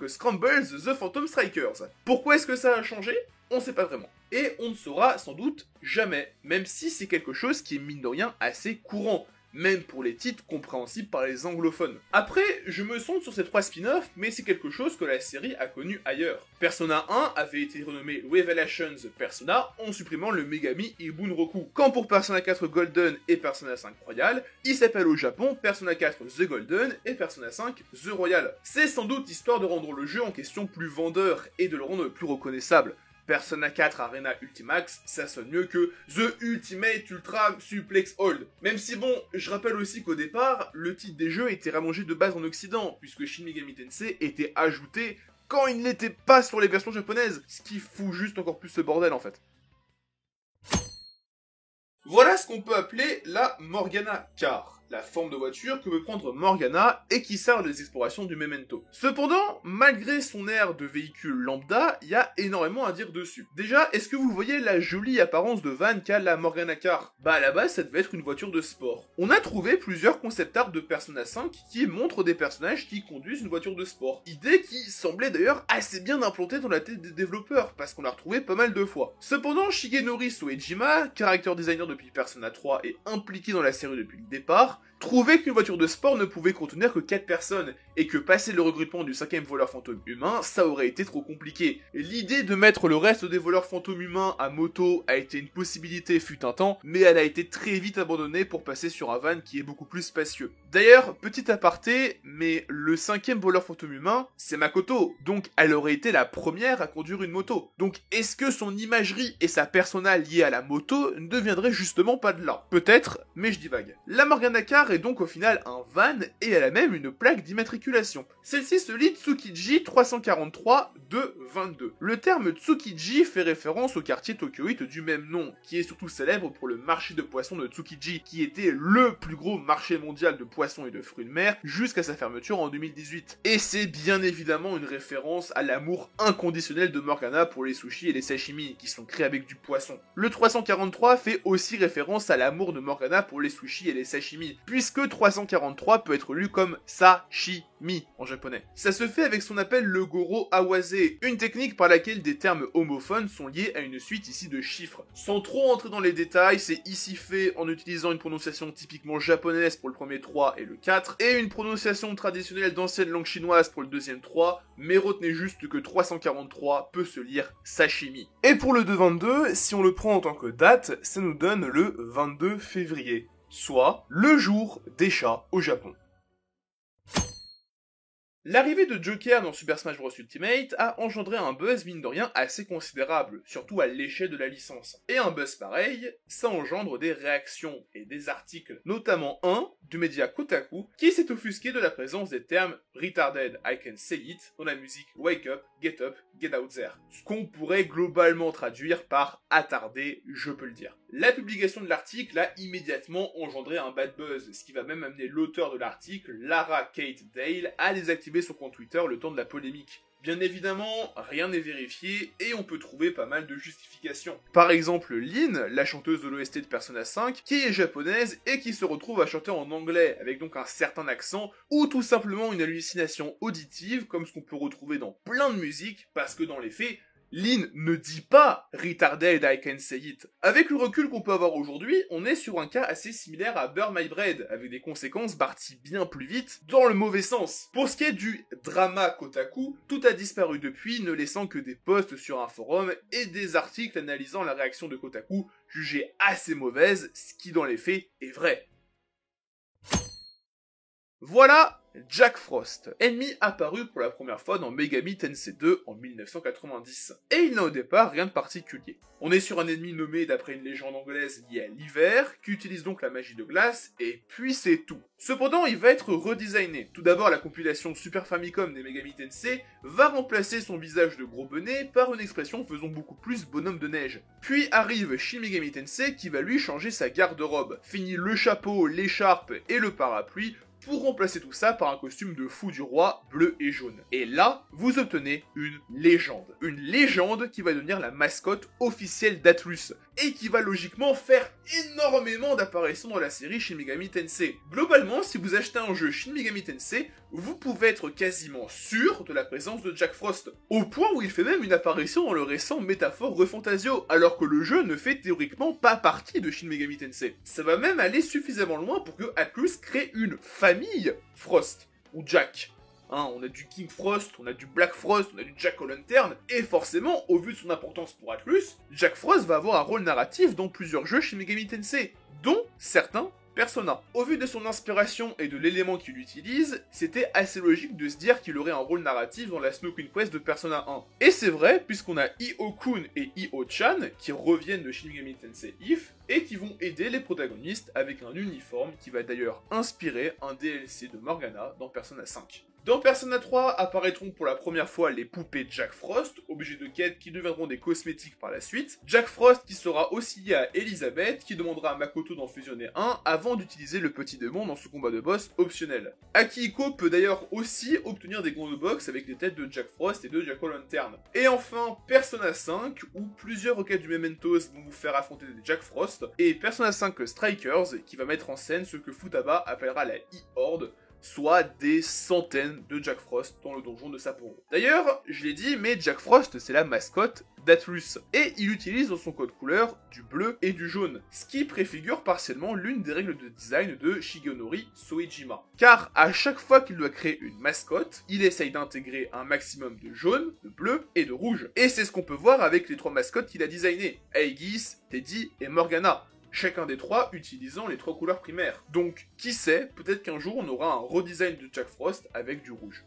Scrambles The Phantom Strikers. Pourquoi est-ce que ça a changé ? On sait pas vraiment. Et on ne saura sans doute jamais, même si c'est quelque chose qui est mine de rien assez courant. Même pour les titres compréhensibles par les anglophones. Après, je me sonde sur ces 3 spin-offs, mais c'est quelque chose que la série a connu ailleurs. Persona 1 avait été renommé Revelations Persona en supprimant le Megami Ibunroku. Quand pour Persona 4 Golden et Persona 5 Royal, il s'appelle au Japon Persona 4 The Golden et Persona 5 The Royal. C'est sans doute histoire de rendre le jeu en question plus vendeur et de le rendre plus reconnaissable. Persona 4 Arena Ultimax, ça sonne mieux que The Ultimate Ultra Suplex Hold. Même si bon, je rappelle aussi qu'au départ, le titre des jeux était rallongé de base en occident, puisque Shin Megami Tensei était ajouté quand il n'était pas sur les versions japonaises, ce qui fout juste encore plus ce bordel en fait. Voilà ce qu'on peut appeler la Morgana Car, la forme de voiture que peut prendre Morgana et qui sert des explorations du Memento. Cependant, malgré son air de véhicule lambda, il y a énormément à dire dessus. Déjà, est-ce que vous voyez la jolie apparence de van qu'a la Morgana Car? Bah à la base, ça devait être une voiture de sport. On a trouvé plusieurs concept art de Persona 5 qui montrent des personnages qui conduisent une voiture de sport. Idée qui semblait d'ailleurs assez bien implantée dans la tête des développeurs, parce qu'on l'a retrouvée pas mal de fois. Cependant, Shigenori Soejima, character designer depuis Persona 3 et impliqué dans la série depuis le départ, trouvait qu'une voiture de sport ne pouvait contenir que 4 personnes, et que passer le regroupement du 5ème voleur fantôme humain, ça aurait été trop compliqué. L'idée de mettre le reste des voleurs fantômes humains à moto a été une possibilité fut un temps, mais elle a été très vite abandonnée pour passer sur un van qui est beaucoup plus spacieux. D'ailleurs, petit aparté, mais le 5ème voleur fantôme humain, c'est Makoto, donc elle aurait été la première à conduire une moto. Donc est-ce que son imagerie et sa persona liée à la moto ne deviendraient justement pas de là? Peut-être, mais je divague. La Morgana Car est donc au final un van et elle a même une plaque d'immatriculation. Celle-ci se lit Tsukiji 343-222. Le terme Tsukiji fait référence au quartier tokyoïte du même nom, qui est surtout célèbre pour le marché de poissons de Tsukiji, qui était le plus gros marché mondial de poissons et de fruits de mer jusqu'à sa fermeture en 2018. Et c'est bien évidemment une référence à l'amour inconditionnel de Morgana pour les sushis et les sashimi, qui sont créés avec du poisson. Le 343 fait aussi référence à l'amour de Morgana pour les sushis et les sashimi, puisque 343 peut être lu comme sashimi en japonais. Ça se fait avec ce qu'on appelle le goro awase, une technique par laquelle des termes homophones sont liés à une suite ici de chiffres. Sans trop entrer dans les détails, c'est ici fait en utilisant une prononciation typiquement japonaise pour le premier 3 et le 4, et une prononciation traditionnelle d'ancienne langue chinoise pour le deuxième 3, mais retenez juste que 343 peut se lire sashimi. Et pour le 222, si on le prend en tant que date, ça nous donne le 22 février. Soit le jour des chats au Japon. L'arrivée de Joker dans Super Smash Bros Ultimate a engendré un buzz mine de rien assez considérable, surtout à l'échelle de la licence. Et un buzz pareil, ça engendre des réactions et des articles, notamment un du média Kotaku qui s'est offusqué de la présence des termes Retarded I Can Say It dans la musique Wake Up, Get Up, Get Out There. Ce qu'on pourrait globalement traduire par attardé, je peux le dire. La publication de l'article a immédiatement engendré un bad buzz, ce qui va même amener l'auteur de l'article, Lara Kate Dale, à désactiver son compte Twitter le temps de la polémique. Bien évidemment, rien n'est vérifié et on peut trouver pas mal de justifications. Par exemple, Lynn, la chanteuse de l'OST de Persona 5, qui est japonaise et qui se retrouve à chanter en anglais, avec donc un certain accent, ou tout simplement une hallucination auditive, comme ce qu'on peut retrouver dans plein de musiques, parce que dans les faits, Lynn ne dit pas « Retarded I Can Say It ». Avec le recul qu'on peut avoir aujourd'hui, on est sur un cas assez similaire à Burn My Bread, avec des conséquences parties bien plus vite, dans le mauvais sens. Pour ce qui est du drama Kotaku, tout a disparu depuis, ne laissant que des posts sur un forum et des articles analysant la réaction de Kotaku, jugée assez mauvaise, ce qui dans les faits est vrai. Voilà Jack Frost, ennemi apparu pour la première fois dans Megami Tensei 2 en 1990. Et il n'a au départ rien de particulier. On est sur un ennemi nommé d'après une légende anglaise liée à l'hiver, qui utilise donc la magie de glace, et puis c'est tout. Cependant, il va être redesigné. Tout d'abord, la compilation Super Famicom des Megami Tensei va remplacer son visage de gros bonnet par une expression faisant beaucoup plus bonhomme de neige. Puis arrive Shin Megami Tensei qui va lui changer sa garde-robe. Fini le chapeau, l'écharpe et le parapluie, pour remplacer tout ça par un costume de fou du roi bleu et jaune. Et là, vous obtenez une légende. Une légende qui va devenir la mascotte officielle d'Atlus, et qui va logiquement faire énormément d'apparitions dans la série Shin Megami Tensei. Globalement, si vous achetez un jeu Shin Megami Tensei, vous pouvez être quasiment sûr de la présence de Jack Frost, au point où il fait même une apparition dans le récent Métaphore Refantasio, alors que le jeu ne fait théoriquement pas partie de Shin Megami Tensei. Ça va même aller suffisamment loin pour que Atlus crée une famille Frost, ou Jack. On a du King Frost, on a du Black Frost, on a du Jack O'Lantern, et forcément, au vu de son importance pour Atlus, Jack Frost va avoir un rôle narratif dans plusieurs jeux Shin Megami Tensei, dont certains Persona. Au vu de son inspiration et de l'élément qu'il utilise, c'était assez logique de se dire qu'il aurait un rôle narratif dans la Snow Queen Quest de Persona 1. Et c'est vrai, puisqu'on a Io-kun et Io-chan qui reviennent de Shin Megami Tensei If, et qui vont aider les protagonistes avec un uniforme qui va d'ailleurs inspirer un DLC de Morgana dans Persona 5. Dans Persona 3 apparaîtront pour la première fois les poupées Jack Frost, objets de quête qui deviendront des cosmétiques par la suite. Jack Frost qui sera aussi lié à Elizabeth, qui demandera à Makoto d'en fusionner un avant d'utiliser le petit démon dans ce combat de boss optionnel. Akihiko peut d'ailleurs aussi obtenir des grandes box avec les têtes de Jack Frost et de Jack O'Lantern. Et enfin, Persona 5, où plusieurs requêtes du Mementos vont vous faire affronter des Jack Frost, et Persona 5 Strikers, qui va mettre en scène ce que Futaba appellera la E-Horde, soit des centaines de Jack Frost dans le donjon de Sapporo. D'ailleurs, je l'ai dit, mais Jack Frost, c'est la mascotte d'Atlus, et il utilise dans son code couleur du bleu et du jaune, ce qui préfigure partiellement l'une des règles de design de Shigenori Soejima. Car à chaque fois qu'il doit créer une mascotte, il essaye d'intégrer un maximum de jaune, de bleu et de rouge. Et c'est ce qu'on peut voir avec les 3 mascottes qu'il a designées, Aegis, Teddy et Morgana. Chacun des 3 utilisant les 3 couleurs primaires. Donc, qui sait, peut-être qu'un jour on aura un redesign de Jack Frost avec du rouge.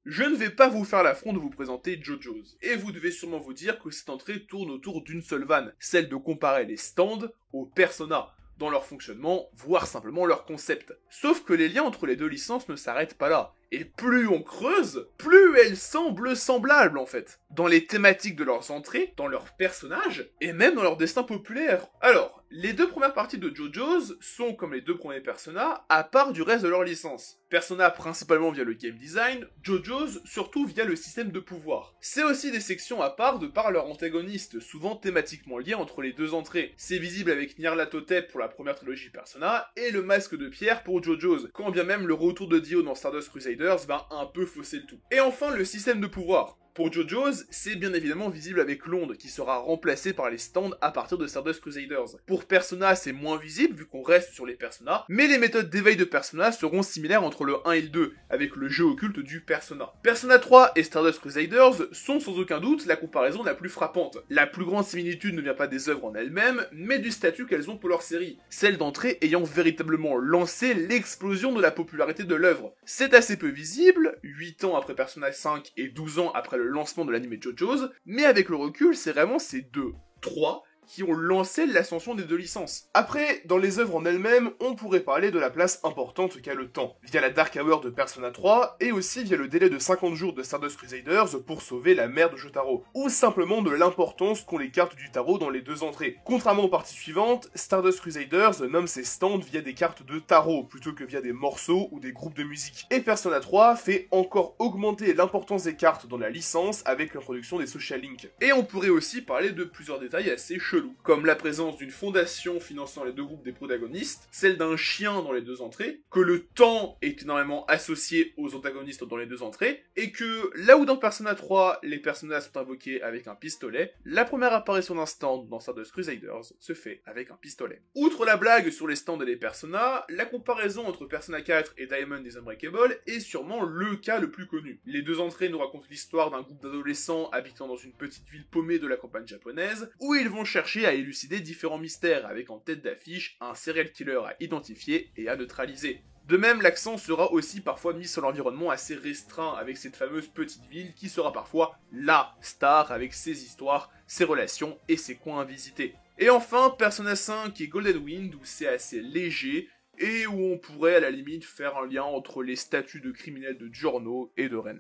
Je ne vais pas vous faire l'affront de vous présenter JoJo's, et vous devez sûrement vous dire que cette entrée tourne autour d'une seule vanne, celle de comparer les stands aux Persona, dans leur fonctionnement, voire simplement leur concept. Sauf que les liens entre les deux licences ne s'arrêtent pas là. Et plus on creuse, plus elles semblent semblables en fait. Dans les thématiques de leurs entrées, dans leurs personnages, et même dans leur destin populaire. Alors, les 2 premières parties de JoJo's sont comme les 2 premiers Persona, à part du reste de leur licence. Persona principalement via le game design, JoJo's surtout via le système de pouvoir. C'est aussi des sections à part de par leurs antagonistes, souvent thématiquement liés entre les 2 entrées. C'est visible avec Nyarlathotep pour la première trilogie Persona, et le masque de pierre pour JoJo's, quand bien même le retour de Dio dans Stardust Crusaders va un peu fausser le tout. Et enfin, le système de pouvoir. Pour JoJo's, c'est bien évidemment visible avec l'onde, qui sera remplacée par les stands à partir de Stardust Crusaders. Pour Persona, c'est moins visible, vu qu'on reste sur les Persona, mais les méthodes d'éveil de Persona seront similaires entre le 1 et le 2, avec le jeu occulte du Persona. Persona 3 et Stardust Crusaders sont sans aucun doute la comparaison la plus frappante. La plus grande similitude ne vient pas des œuvres en elles-mêmes, mais du statut qu'elles ont pour leur série, celle d'entrée ayant véritablement lancé l'explosion de la popularité de l'œuvre. C'est assez peu visible, 8 ans après Persona 5 et 12 ans après le lancement de l'anime JoJo's, mais avec le recul, c'est vraiment ces 2, 3 qui ont lancé l'ascension des 2 licences. Après, dans les œuvres en elles-mêmes, on pourrait parler de la place importante qu'a le temps, via la Dark Hour de Persona 3, et aussi via le délai de 50 jours de Stardust Crusaders pour sauver la mère de Jotaro, ou simplement de l'importance qu'ont les cartes du tarot dans les 2 entrées. Contrairement aux parties suivantes, Stardust Crusaders nomme ses stands via des cartes de tarot, plutôt que via des morceaux ou des groupes de musique. Et Persona 3 fait encore augmenter l'importance des cartes dans la licence avec l'introduction des Social Link. Et on pourrait aussi parler de plusieurs détails assez chelous, comme la présence d'une fondation finançant les 2 groupes des protagonistes, celle d'un chien dans les 2 entrées, que le temps est énormément associé aux antagonistes dans les 2 entrées, et que là où dans Persona 3, les personnages sont invoqués avec un pistolet, la première apparition d'un stand dans Stardust Crusaders se fait avec un pistolet. Outre la blague sur les stands et les personnages, la comparaison entre Persona 4 et Diamond is Unbreakable est sûrement le cas le plus connu. Les 2 entrées nous racontent l'histoire d'un groupe d'adolescents habitant dans une petite ville paumée de la campagne japonaise, où ils vont chercher à élucider différents mystères, avec en tête d'affiche un serial killer à identifier et à neutraliser. De même, l'accent sera aussi parfois mis sur l'environnement assez restreint, avec cette fameuse petite ville qui sera parfois LA star, avec ses histoires, ses relations et ses coins à visiter. Et enfin, Persona 5 et Golden Wind, où c'est assez léger, et où on pourrait à la limite faire un lien entre les statuts de criminels de Giorno et de Ren.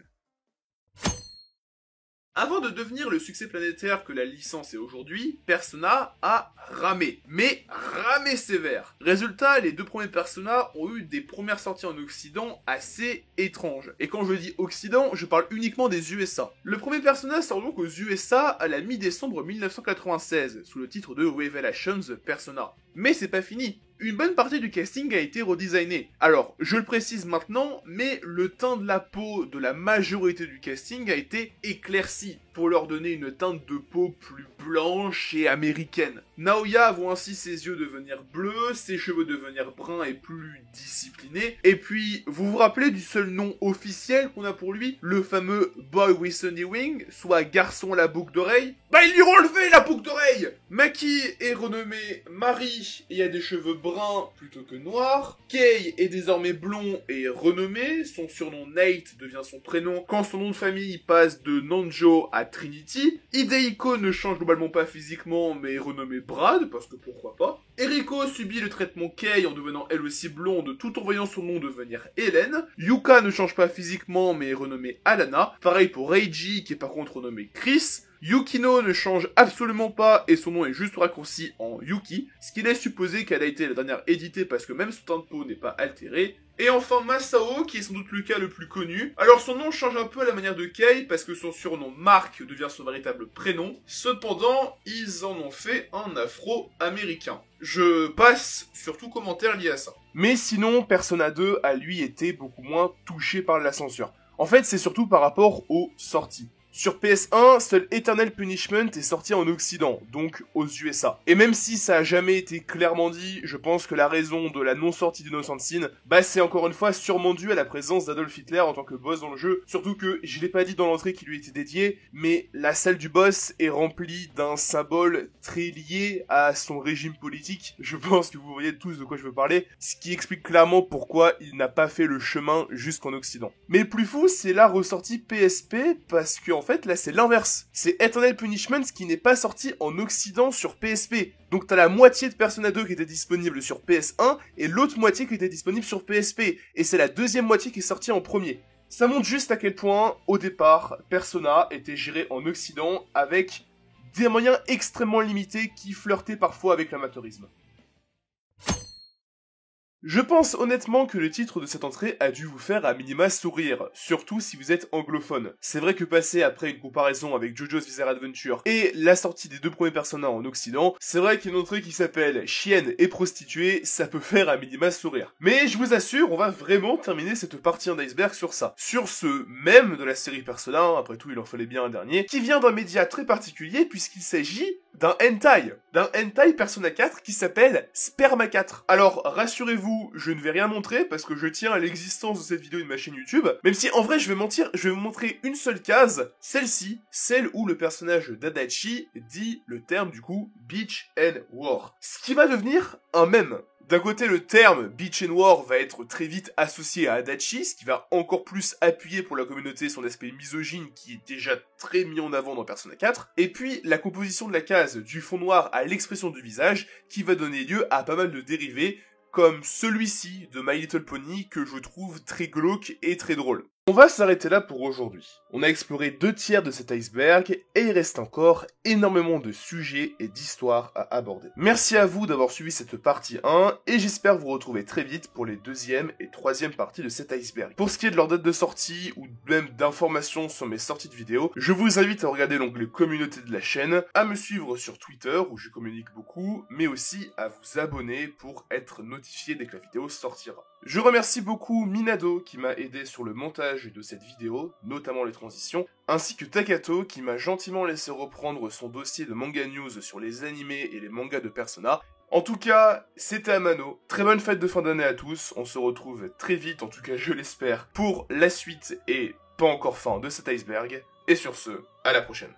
Avant de devenir le succès planétaire que la licence est aujourd'hui, Persona a ramé. Mais ramé sévère. Résultat, les 2 premiers Persona ont eu des premières sorties en Occident assez étranges. Et quand je dis Occident, je parle uniquement des USA. Le premier Persona sort donc aux USA à la mi-décembre 1996, sous le titre de Revelations Persona. Mais c'est pas fini. Une bonne partie du casting a été redesigné. Alors, je le précise maintenant, mais le teint de la peau de la majorité du casting a été éclairci, pour leur donner une teinte de peau plus blanche et américaine. Naoya voit ainsi ses yeux devenir bleus, ses cheveux devenir bruns et plus disciplinés, et puis, vous vous rappelez du seul nom officiel qu'on a pour lui, le fameux Boy with Sunny Wing, soit garçon à la boucle d'oreille? Bah ils lui ont enlevé la boucle d'oreille! Maki est renommée Marie et a des cheveux bruns plutôt que noirs. Kei est désormais blond et renommé, son surnom Nate devient son prénom quand son nom de famille passe de Nanjo à Trinity. Hidehiko ne change globalement pas physiquement mais est renommé Brad, parce que pourquoi pas. Eriko subit le traitement Kei en devenant elle aussi blonde tout en voyant son nom devenir Hélène. Yuka ne change pas physiquement mais est renommée Alana. Pareil pour Reiji qui est par contre renommé Chris. Yukino ne change absolument pas et son nom est juste raccourci en Yuki, ce qui laisse supposer qu'elle a été la dernière éditée parce que même son teint de peau n'est pas altéré. Et enfin Masao, qui est sans doute le cas le plus connu. Alors son nom change un peu à la manière de Kei parce que son surnom Mark devient son véritable prénom. Cependant, ils en ont fait un afro-américain. Je passe sur tout commentaire lié à ça. Mais sinon, Persona 2 a lui été beaucoup moins touché par la censure. En fait, c'est surtout par rapport aux sorties. Sur PS1, seul Eternal Punishment est sorti en Occident, donc aux USA. Et même si ça a jamais été clairement dit, je pense que la raison de la non-sortie d'Innocent Sin, c'est encore une fois sûrement dû à la présence d'Adolf Hitler en tant que boss dans le jeu, surtout que, je l'ai pas dit dans l'entrée qui lui était dédiée, mais la salle du boss est remplie d'un symbole très lié à son régime politique. Je pense que vous voyez tous de quoi je veux parler, ce qui explique clairement pourquoi il n'a pas fait le chemin jusqu'en Occident. Mais le plus fou, c'est la ressortie PSP, parce que en fait, là, c'est l'inverse. C'est Eternal Punishment qui n'est pas sorti en Occident sur PSP. Donc t'as la moitié de Persona 2 qui était disponible sur PS1, et l'autre moitié qui était disponible sur PSP. Et c'est la deuxième moitié qui est sortie en premier. Ça montre juste à quel point, au départ, Persona était géré en Occident avec des moyens extrêmement limités qui flirtaient parfois avec l'amateurisme. Je pense honnêtement que le titre de cette entrée a dû vous faire à minima sourire, surtout si vous êtes anglophone. C'est vrai que passer après une comparaison avec JoJo's Bizarre Adventure et la sortie des deux premiers Persona en Occident, c'est vrai qu'une entrée qui s'appelle Chienne et prostituée, ça peut faire à minima sourire. Mais je vous assure, on va vraiment terminer cette partie en iceberg sur ça. Sur ce même de la série Persona, après tout il en fallait bien un dernier, qui vient d'un média très particulier puisqu'il s'agit d'un hentai Persona 4 qui s'appelle Sperma 4. Alors rassurez-vous, je ne vais rien montrer parce que je tiens à l'existence de cette vidéo de ma chaîne YouTube, même si en vrai je vais mentir, je vais vous montrer une seule case, celle-ci, celle où le personnage d'Adachi dit le terme du coup Bitch and War. Ce qui va devenir un mème. D'un côté, le terme Bitch and War va être très vite associé à Adachi, ce qui va encore plus appuyer pour la communauté son aspect misogyne qui est déjà très mis en avant dans Persona 4. Et puis, la composition de la case du fond noir à l'expression du visage qui va donner lieu à pas mal de dérivés, comme celui-ci de My Little Pony que je trouve très glauque et très drôle. On va s'arrêter là pour aujourd'hui. On a exploré 2/3 de cet iceberg et il reste encore énormément de sujets et d'histoires à aborder. Merci à vous d'avoir suivi cette partie 1 et j'espère vous retrouver très vite pour les 2e et 3e parties de cet iceberg. Pour ce qui est de leur date de sortie ou même d'informations sur mes sorties de vidéos, je vous invite à regarder l'onglet communauté de la chaîne, à me suivre sur Twitter où je communique beaucoup, mais aussi à vous abonner pour être notifié dès que la vidéo sortira. Je remercie beaucoup Minado qui m'a aidé sur le montage de cette vidéo, notamment les transitions, ainsi que Takato qui m'a gentiment laissé reprendre son dossier de manga news sur les animés et les mangas de Persona. En tout cas, c'était Amano. Très bonne fête de fin d'année à tous, on se retrouve très vite, en tout cas je l'espère, pour la suite et pas encore fin de cet iceberg. Et sur ce, à la prochaine.